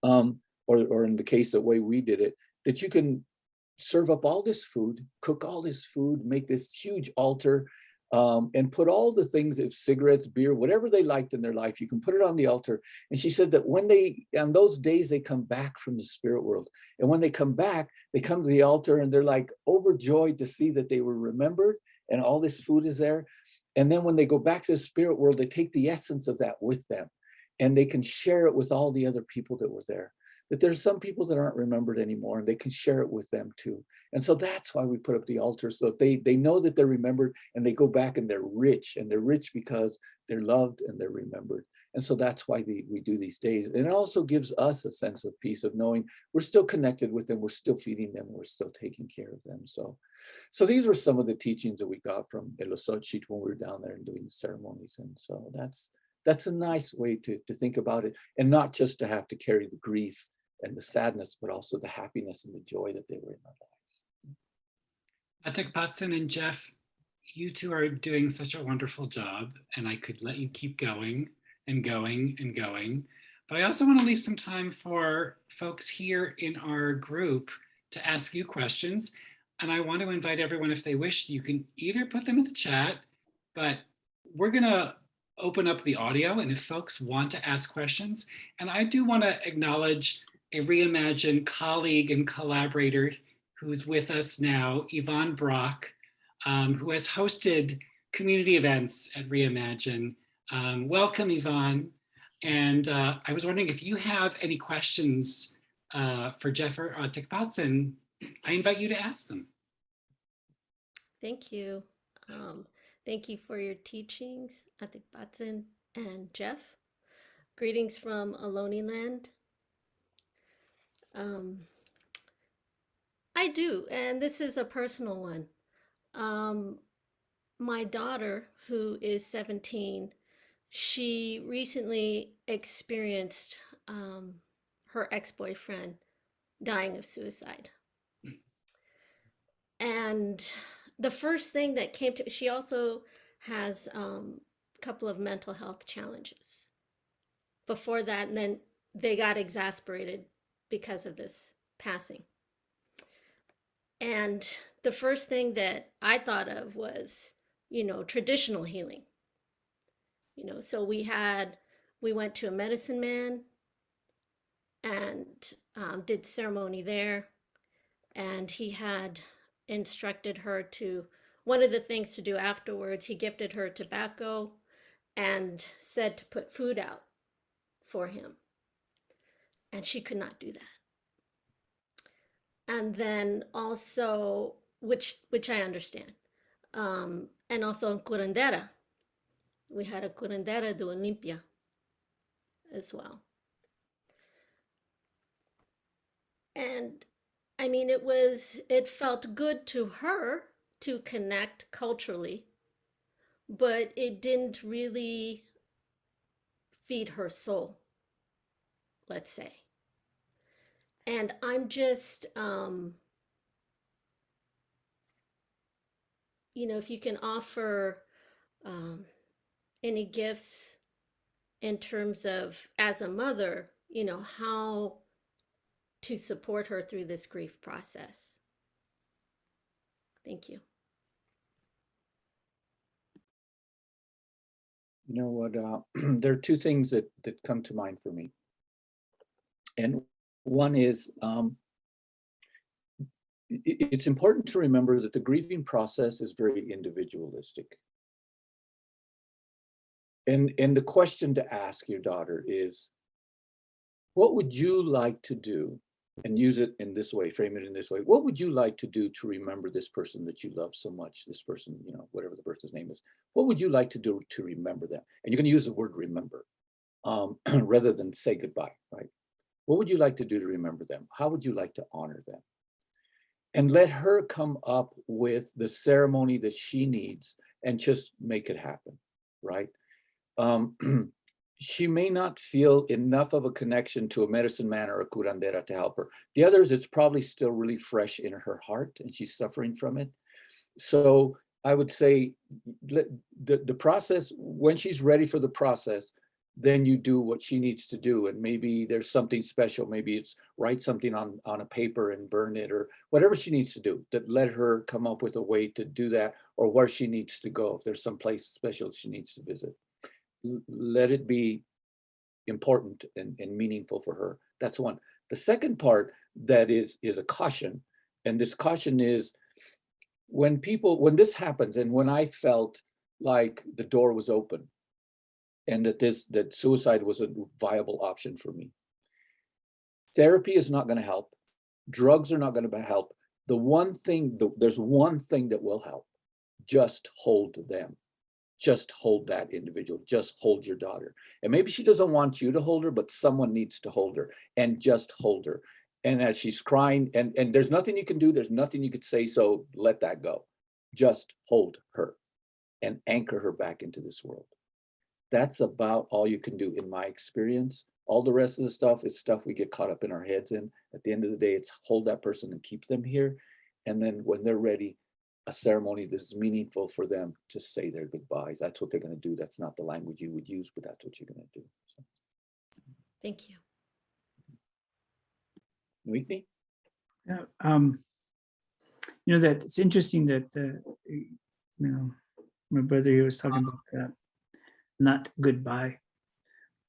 Or in the case the way we did it, that you can serve up all this food, cook all this food, make this huge altar, and put all the things, if cigarettes, beer, whatever they liked in their life, you can put it on the altar. And she said that on those days, they come back from the spirit world. And when they come back, they come to the altar and they're like overjoyed to see that they were remembered and all this food is there. And then when they go back to the spirit world, they take the essence of that with them and they can share it with all the other people that were there. That there's some people that aren't remembered anymore and they can share it with them too. And so that's why we put up the altar, so that they know that they're remembered, and they go back and they're rich because they're loved and they're remembered. And so that's why we do these days. And it also gives us a sense of peace, of knowing we're still connected with them, we're still feeding them, we're still taking care of them. So these were some of the teachings that we got from El Osochit when we were down there and doing the ceremonies. And so that's a nice way to think about it, and not just to have to carry the grief and the sadness, but also the happiness and the joy that they were in our lives. Atik Patson and Jeff, you two are doing such a wonderful job, and I could let you keep going and going and going. But I also want to leave some time for folks here in our group to ask you questions. And I want to invite everyone, if they wish, you can either put them in the chat, but we're going to open up the audio, and if folks want to ask questions. And I do want to acknowledge a Reimagine colleague and collaborator who's with us now, Yvonne Brock, who has hosted community events at Reimagine. Welcome, Yvonne. And I was wondering if you have any questions for Jeff or Atik Patson, I invite you to ask them. Thank you. Thank you for your teachings, Atik Patson and Jeff. Greetings from Ohlone Land. I do, and this is a personal one. My daughter, who is 17, she recently experienced her ex-boyfriend dying of suicide. And the first thing that came to, she also has a couple of mental health challenges. before that, and then they got exasperated because of this passing. And the first thing that I thought of was, traditional healing. So we went to a medicine man and did ceremony there. And he had instructed her to, one of the things to do afterwards, he gifted her tobacco and said to put food out for him. And she could not do that. And then also, which I understand, and also curandera. We had a curandera do limpia as well. And I mean, it felt good to her to connect culturally, but it didn't really feed her soul, let's say. And I'm just, if you can offer any gifts in terms of, as a mother, how to support her through this grief process. Thank you. You know what, there are two things that come to mind for me. And one is, it's important to remember that the grieving process is very individualistic. And the question to ask your daughter is, what would you like to do? And use it in this way, frame it in this way. What would you like to do to remember this person that you love so much? This person, whatever the person's name is. What would you like to do to remember them? And you're going to use the word remember rather than say goodbye, right? What would you like to do to remember them? How would you like to honor them? And let her come up with the ceremony that she needs and just make it happen, right? She may not feel enough of a connection to a medicine man or a curandera to help her. The others, it's probably still really fresh in her heart and she's suffering from it. So I would say the process, when she's ready for the process, then you do what she needs to do. And maybe there's something special. Maybe it's write something on a paper and burn it, or whatever she needs to do, that let her come up with a way to do that, or where she needs to go. If there's some place special she needs to visit, let it be important and meaningful for her. That's one. The second part that is a caution, and this caution is when this happens, and when I felt like the door was open and that suicide was a viable option for me. Therapy is not going to help. Drugs are not going to help. There's one thing that will help. Just hold them. Just hold that individual. Just hold your daughter. And maybe she doesn't want you to hold her, but someone needs to hold her, and just hold her. And as she's crying, and there's nothing you can do, there's nothing you could say, so let that go. Just hold her and anchor her back into this world. That's about all you can do in my experience. All the rest of the stuff is stuff we get caught up in our heads in. At the end of the day, it's hold that person and keep them here. And then when they're ready, a ceremony that's meaningful for them to say their goodbyes. That's what they're going to do. That's not the language you would use, but that's what you're going to do. So. Thank you. Whitney? Yeah, that it's interesting that my brother here was talking about not goodbye,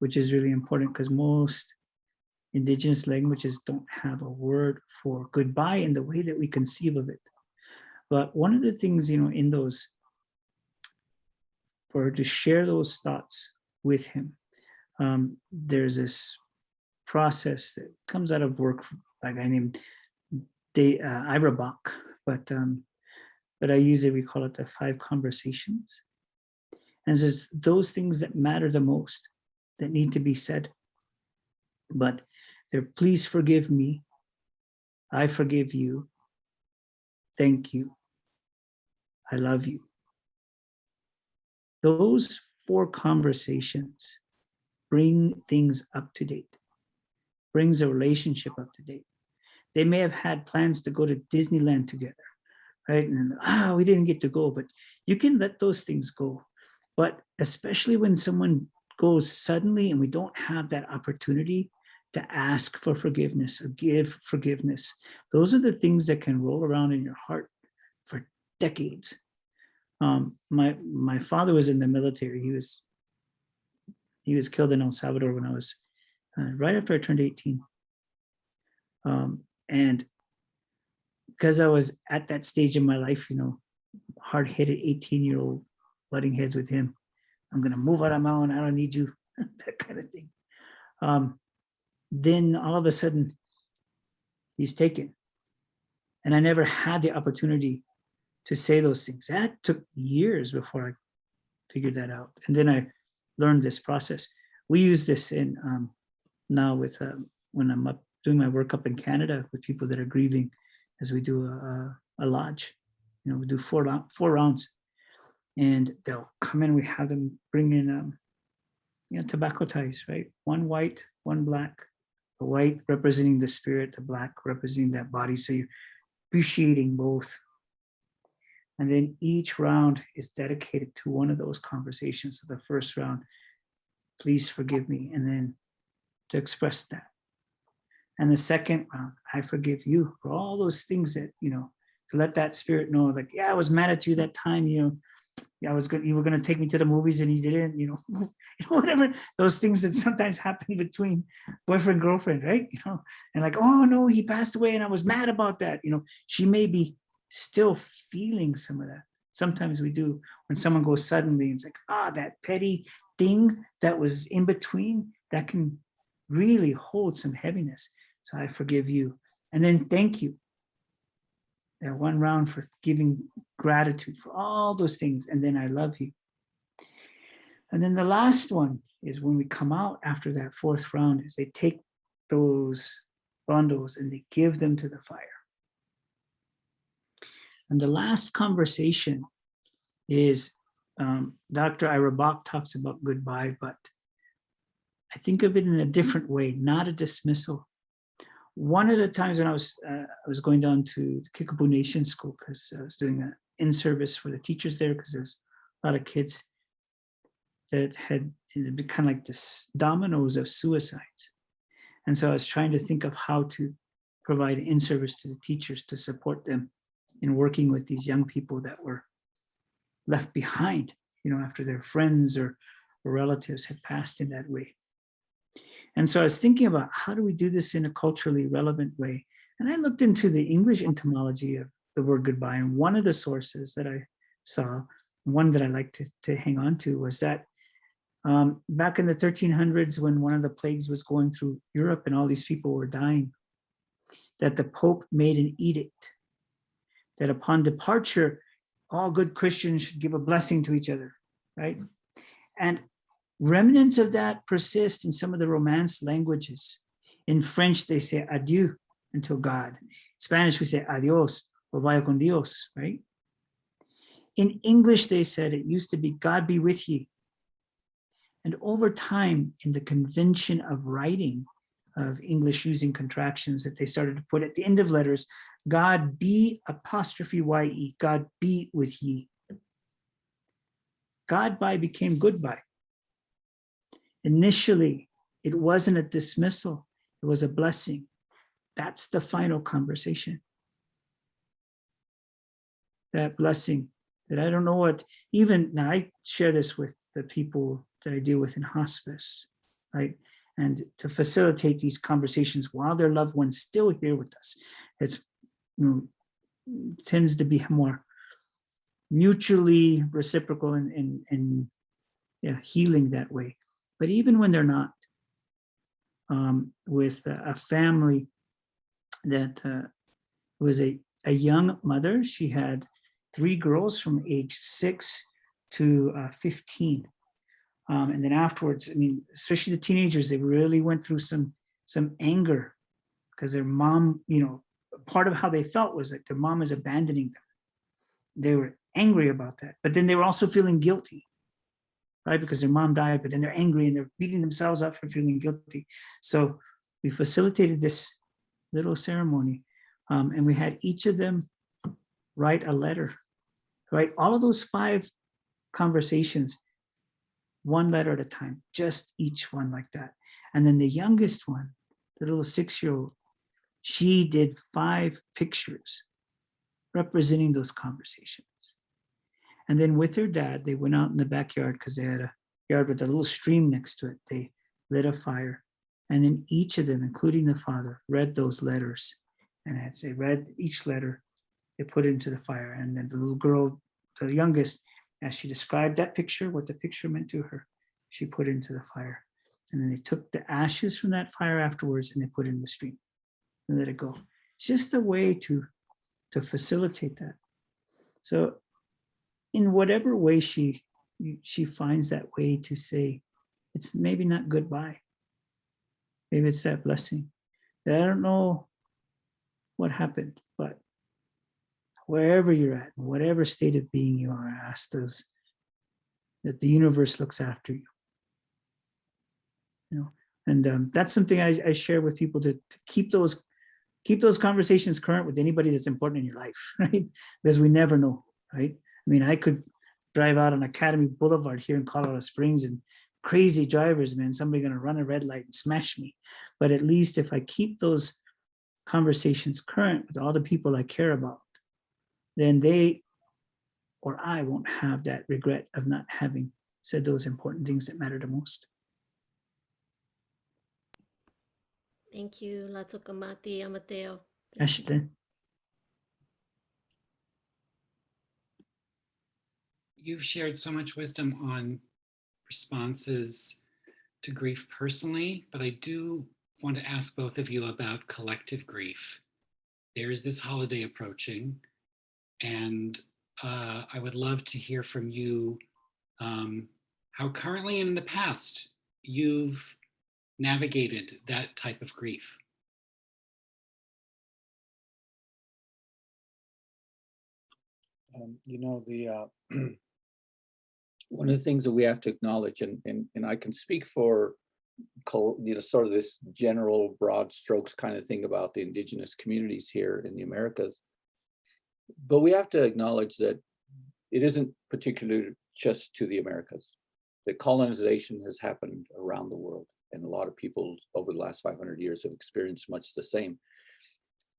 which is really important because most Indigenous languages don't have a word for goodbye in the way that we conceive of it. But one of the things, in those, for her to share those thoughts with him, there's this process that comes out of work by a guy named Ira Bach, but I use it, we call it the 5 conversations. And so it's those things that matter the most that need to be said. But they're, please forgive me, I forgive you, thank you, I love you. Those 4 conversations bring things up to date, brings a relationship up to date. They may have had plans to go to Disneyland together, right? And we didn't get to go, but you can let those things go. But especially when someone goes suddenly and we don't have that opportunity to ask for forgiveness or give forgiveness, those are the things that can roll around in your heart for decades. My father was in the military. He was killed in El Salvador when I was right after I turned 18. And because I was at that stage in my life, hard-headed 18-year-old butting heads with him, I'm gonna move out on my own, I don't need you, that kind of thing. Then all of a sudden, he's taken. And I never had the opportunity to say those things. That took years before I figured that out. And then I learned this process. We use this in now with when I'm up doing my work up in Canada with people that are grieving, as we do a lodge. We do four rounds, and they'll come in. We have them bring in tobacco ties, right? One white, one black. The white representing the spirit, the black representing that body. So you're appreciating both. And then each round is dedicated to one of those conversations. So the first round, please forgive me, and then to express that. And the second round, I forgive you for all those things that, to let that spirit know, like, yeah, I was mad at you that time, you were going to take me to the movies and you didn't, whatever, those things that sometimes happen between boyfriend and girlfriend, right? And like, oh no, he passed away and I was mad about that. She may be still feeling some of that. Sometimes we do. When someone goes suddenly, it's like, that petty thing that was in between, that can really hold some heaviness. So I forgive you. And then thank you. That one round for giving gratitude for all those things. And then I love you. And then the last one is when we come out after that fourth round, is they take those bundles and they give them to the fire. And the last conversation is Dr. Ira Bach talks about goodbye, but I think of it in a different way, not a dismissal. One of the times when I was going down to the Kickapoo Nation School, because I was doing an in-service for the teachers there, because there's a lot of kids that had become like this dominoes of suicides. And so I was trying to think of how to provide in-service to the teachers to support them in working with these young people that were left behind, after their friends or relatives had passed in that way. And so I was thinking about, how do we do this in a culturally relevant way? And I looked into the English etymology of the word goodbye. And one of the sources that I saw, one that I like to hang on to, was that back in the 1300s, when one of the plagues was going through Europe and all these people were dying, that the Pope made an edict that upon departure, all good Christians should give a blessing to each other, right? And remnants of that persist in some of the Romance languages. In French, they say adieu until God. In Spanish, we say adios or vaya con Dios, right? In English, they said it used to be God be with ye. And over time, in the convention of writing of English using contractions that they started to put at the end of letters, God be apostrophe ye, God be with ye. God-bye became goodbye. Initially, it wasn't a dismissal, it was a blessing. That's the final conversation. That blessing that I don't know what, even now I share this with the people that I deal with in hospice, right? And to facilitate these conversations while their loved one's still here with us, it's tends to be more mutually reciprocal and healing that way. But even when they're not, with a family that was a young mother, she had 3 girls from age 6 to 15. And then afterwards, especially the teenagers, they really went through some anger because their mom, part of how they felt was that their mom is abandoning them. They were angry about that, but then they were also feeling guilty, right? Because their mom died, but then they're angry and they're beating themselves up for feeling guilty. So we facilitated this little ceremony, and we had each of them write a letter, right? All of those 5 conversations, one letter at a time, just each one like that. And then the youngest one, the little 6-year-old, she did 5 pictures representing those conversations. And then with her dad, they went out in the backyard because they had a yard with a little stream next to it. They lit a fire. And then each of them, including the father, read those letters. And as they read each letter, they put it into the fire. And then the little girl, the youngest, as she described that picture, what the picture meant to her, she put it into the fire. And then they took the ashes from that fire afterwards and they put it in the stream and let it go. It's just a way to facilitate that. So in whatever way she finds that way to say, it's maybe not goodbye. Maybe it's that blessing. That I don't know what happened, but wherever you're at, whatever state of being you are, ask those that the universe looks after you. You know, and that's something I share with people to keep those conversations current with anybody that's important in your life, right? Because we never know, right? I mean, I could drive out on Academy Boulevard here in Colorado Springs and crazy drivers, man, somebody gonna run a red light and smash me. But at least if I keep those conversations current with all the people I care about, then they or I won't have that regret of not having said those important things that matter the most. Thank you, Latsukamati Amateo. Ashton. You've shared so much wisdom on responses to grief personally, but I do want to ask both of you about collective grief. There is this holiday approaching, and I would love to hear from you how currently and in the past you've navigated that type of grief. You know, one of the things that we have to acknowledge, and I can speak for, you know, sort of this general broad strokes kind of thing about the indigenous communities here in the Americas, but we have to acknowledge that it isn't particular just to the Americas. The colonization has happened around the world, and a lot of people over the last 500 years have experienced much the same.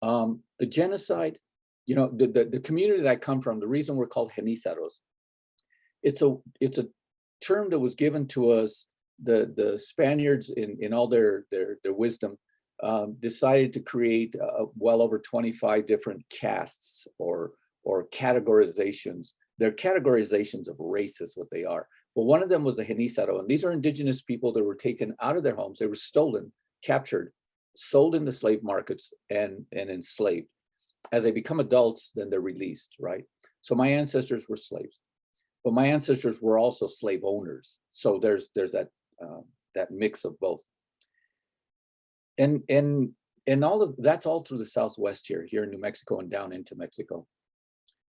The genocide, you know, the community that I come from, the reason we're called Genizaros, it's a term that was given to us. The Spaniards, in all their wisdom, decided to create well over 25 different castes or categorizations. They're categorizations of race is what they are. But one of them was the Genizaro, and these are indigenous people that were taken out of their homes. They were stolen, captured, sold in the slave markets, and enslaved. As they become adults, then they're released, right? So my ancestors were slaves, but my ancestors were also slave owners. So there's that mix of both. And all of that's all through the Southwest here in New Mexico and down into Mexico.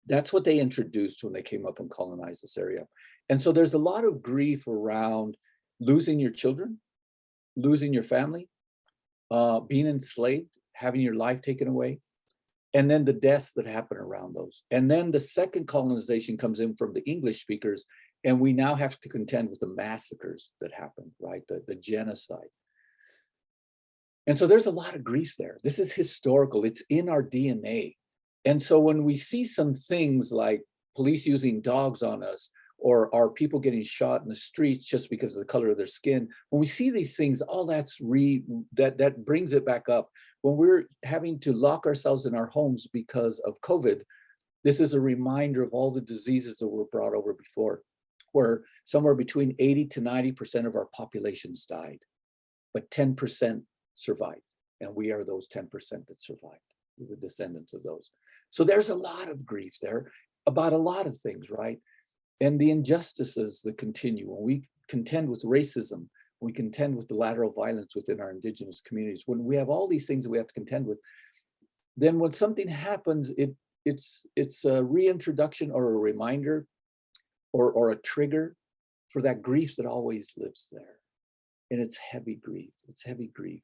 That's what they introduced when they came up and colonized this area. And so there's a lot of grief around losing your children, losing your family, being enslaved, having your life taken away, and then the deaths that happen around those. And then the second colonization comes in from the English speakers, and we now have to contend with the massacres that happened, right? The genocide. And so there's a lot of grief there. This is historical, it's in our DNA. And so when we see some things like police using dogs on us, or are people getting shot in the streets just because of the color of their skin, when we see these things, all that brings it back up. When we're having to lock ourselves in our homes because of COVID, this is a reminder of all the diseases that were brought over before, where somewhere between 80 to 90% of our populations died, but 10% survived. And we are those 10% that survived, the descendants of those. So there's a lot of grief there about a lot of things, right? And the injustices that continue. When we contend with racism, we contend with the lateral violence within our indigenous communities. When we have all these things that we have to contend with, then when something happens, it's a reintroduction or a reminder or a trigger for that grief that always lives there. And it's heavy grief, it's heavy grief.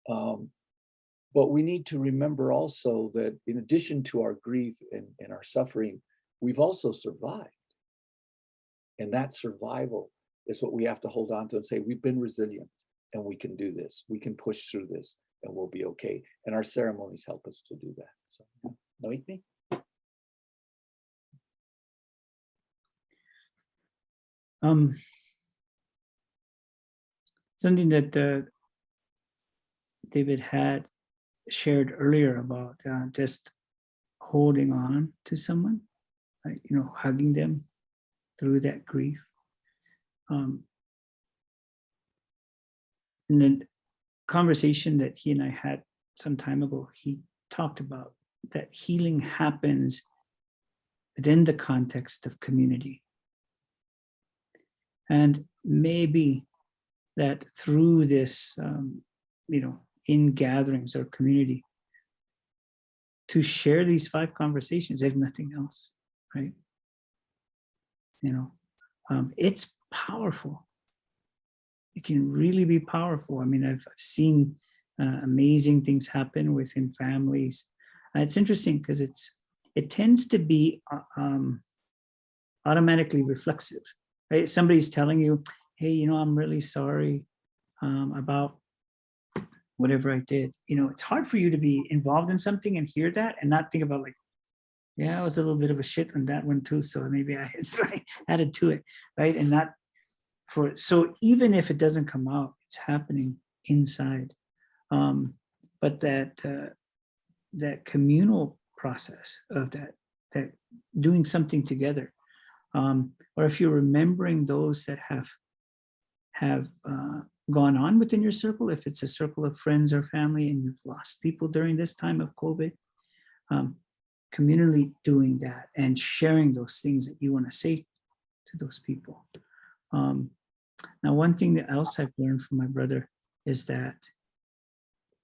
But we need to remember also that in addition to our grief and our suffering, we've also survived. And that survival is what we have to hold on to and say, we've been resilient and we can do this. We can push through this and we'll be okay. And our ceremonies help us to do that. So, Noitni? Something that David had shared earlier about just holding on to someone, right? You know, hugging them through that grief. In the conversation that he and I had some time ago, he talked about that healing happens within the context of community. And maybe that through this, you know, in gatherings or community, to share these 5 conversations, if nothing else, right? You know, it's powerful. It can really be powerful. I mean, I've seen amazing things happen within families. It's interesting because it tends to be automatically reflexive, right? Somebody's telling you, hey, you know, I'm really sorry about whatever I did. You know, it's hard for you to be involved in something and hear that and not think about like, yeah, I was a little bit of a shit on that one too. So maybe I had added to it, right? And not for, so even if it doesn't come out, it's happening inside. But that communal process of that doing something together, or if you're remembering those that have gone on within your circle, if it's a circle of friends or family and you've lost people during this time of COVID, communally doing that and sharing those things that you want to say to those people. Now, one thing that else I've learned from my brother is that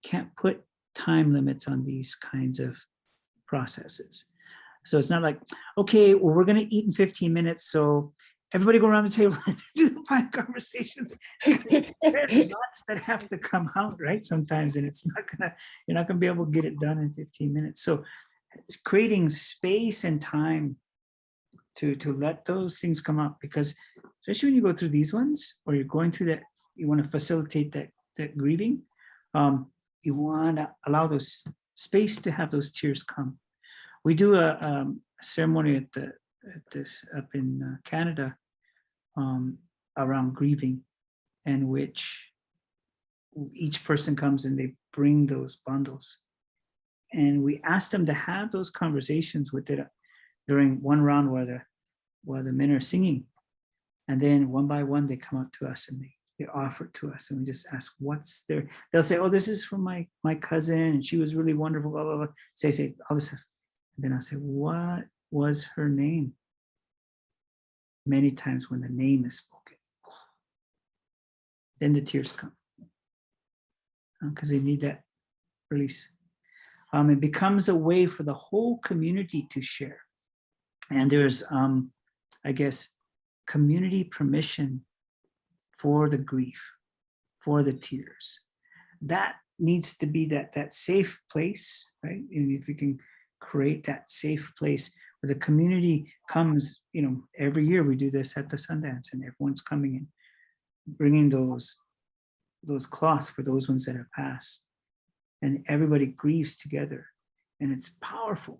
can't put time limits on these kinds of processes. So it's not like, okay, well, we're going to eat in 15 minutes. So everybody go around the table and do the 5 conversations. There's lots that have to come out, right? Sometimes, and it's not gonna, you're not gonna be able to get it done in 15 minutes. So it's creating space and time to let those things come up, because especially when you go through these ones, or you're going through that, you want to facilitate that grieving. You want to allow those space to have those tears come. We do a ceremony at this up in Canada around grieving, in which each person comes and they bring those bundles, and we ask them to have those conversations with it during one round where the men are singing, and then one by one they come up to us and they offer it to us, and we just ask what's their. They'll say, "Oh, this is from my cousin, and she was really wonderful." Blah blah blah. Say all this stuff, and then I'll say, "What was her name?" Many times when the name is spoken, then the tears come, because they need that release. It becomes a way for the whole community to share. And there's, I guess, community permission for the grief, for the tears. That needs to be that safe place, right? And if we can create that safe place where the community comes, you know, every year we do this at the Sundance, and everyone's coming in, bringing those cloths for those ones that have passed, and everybody grieves together, and it's powerful.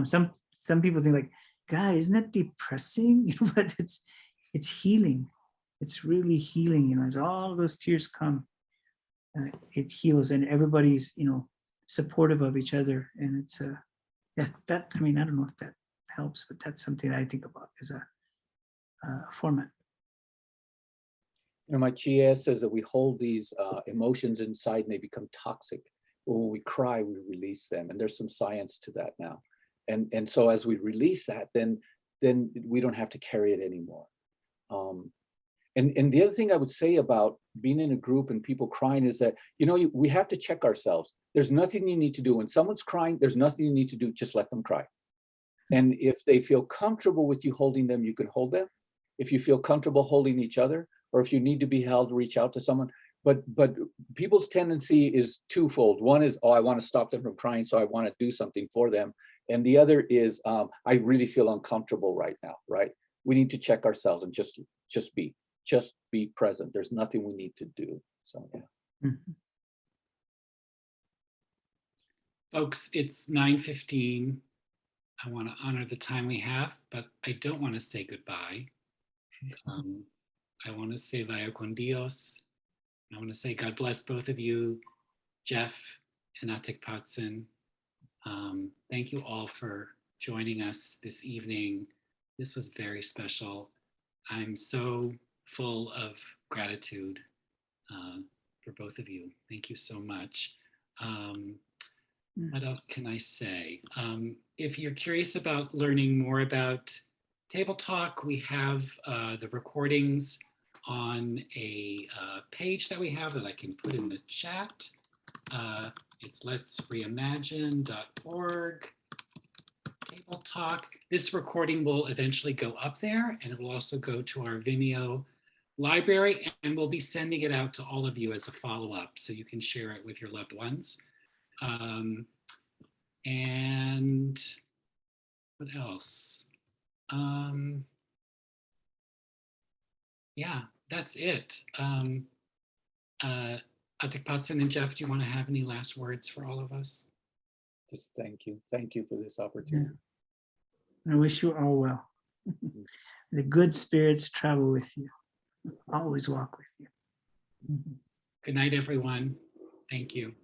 Some people think like, God, isn't that depressing? You know, but it's healing. It's really healing. You know, as all those tears come, it heals, and everybody's, you know, supportive of each other, and it's yeah, that, I mean, I don't know if that helps, but that's something I think about as a format. You know, my GS says that we hold these emotions inside and they become toxic. But when we cry, we release them, and there's some science to that now. And so as we release that, then we don't have to carry it anymore. And the other thing I would say about being in a group and people crying is that, you know, we have to check ourselves. There's nothing you need to do. When someone's crying, there's nothing you need to do. Just let them cry. And if they feel comfortable with you holding them, you can hold them. If you feel comfortable holding each other, or if you need to be held, reach out to someone. But people's tendency is twofold. One is, oh, I want to stop them from crying, so I want to do something for them. And the other is, I really feel uncomfortable right now, right? We need to check ourselves and just be. just be present. There's nothing we need to do. So yeah. Mhm. Folks, it's 9:15. I want to honor the time we have, but I don't want to say goodbye. I want to say vaya con Dios. I want to say God bless both of you, Jeff and Atikpatsin. Thank you all for joining us this evening. This was very special. I'm so full of gratitude for both of you. Thank you so much. What else can I say? If you're curious about learning more about Table Talk, we have the recordings on a page that we have that I can put in the chat. It's letsreimagine.org. Table Talk. This recording will eventually go up there, and it will also go to our Vimeo library, and we'll be sending it out to all of you as a follow-up so you can share it with your loved ones. And what else? Yeah, that's it. Atikpatsin and Jeff, do you want to have any last words for all of us? Just thank you. Thank you for this opportunity. I wish you all well. The good spirits travel with you. Always walk with you. Good night, everyone. Thank you.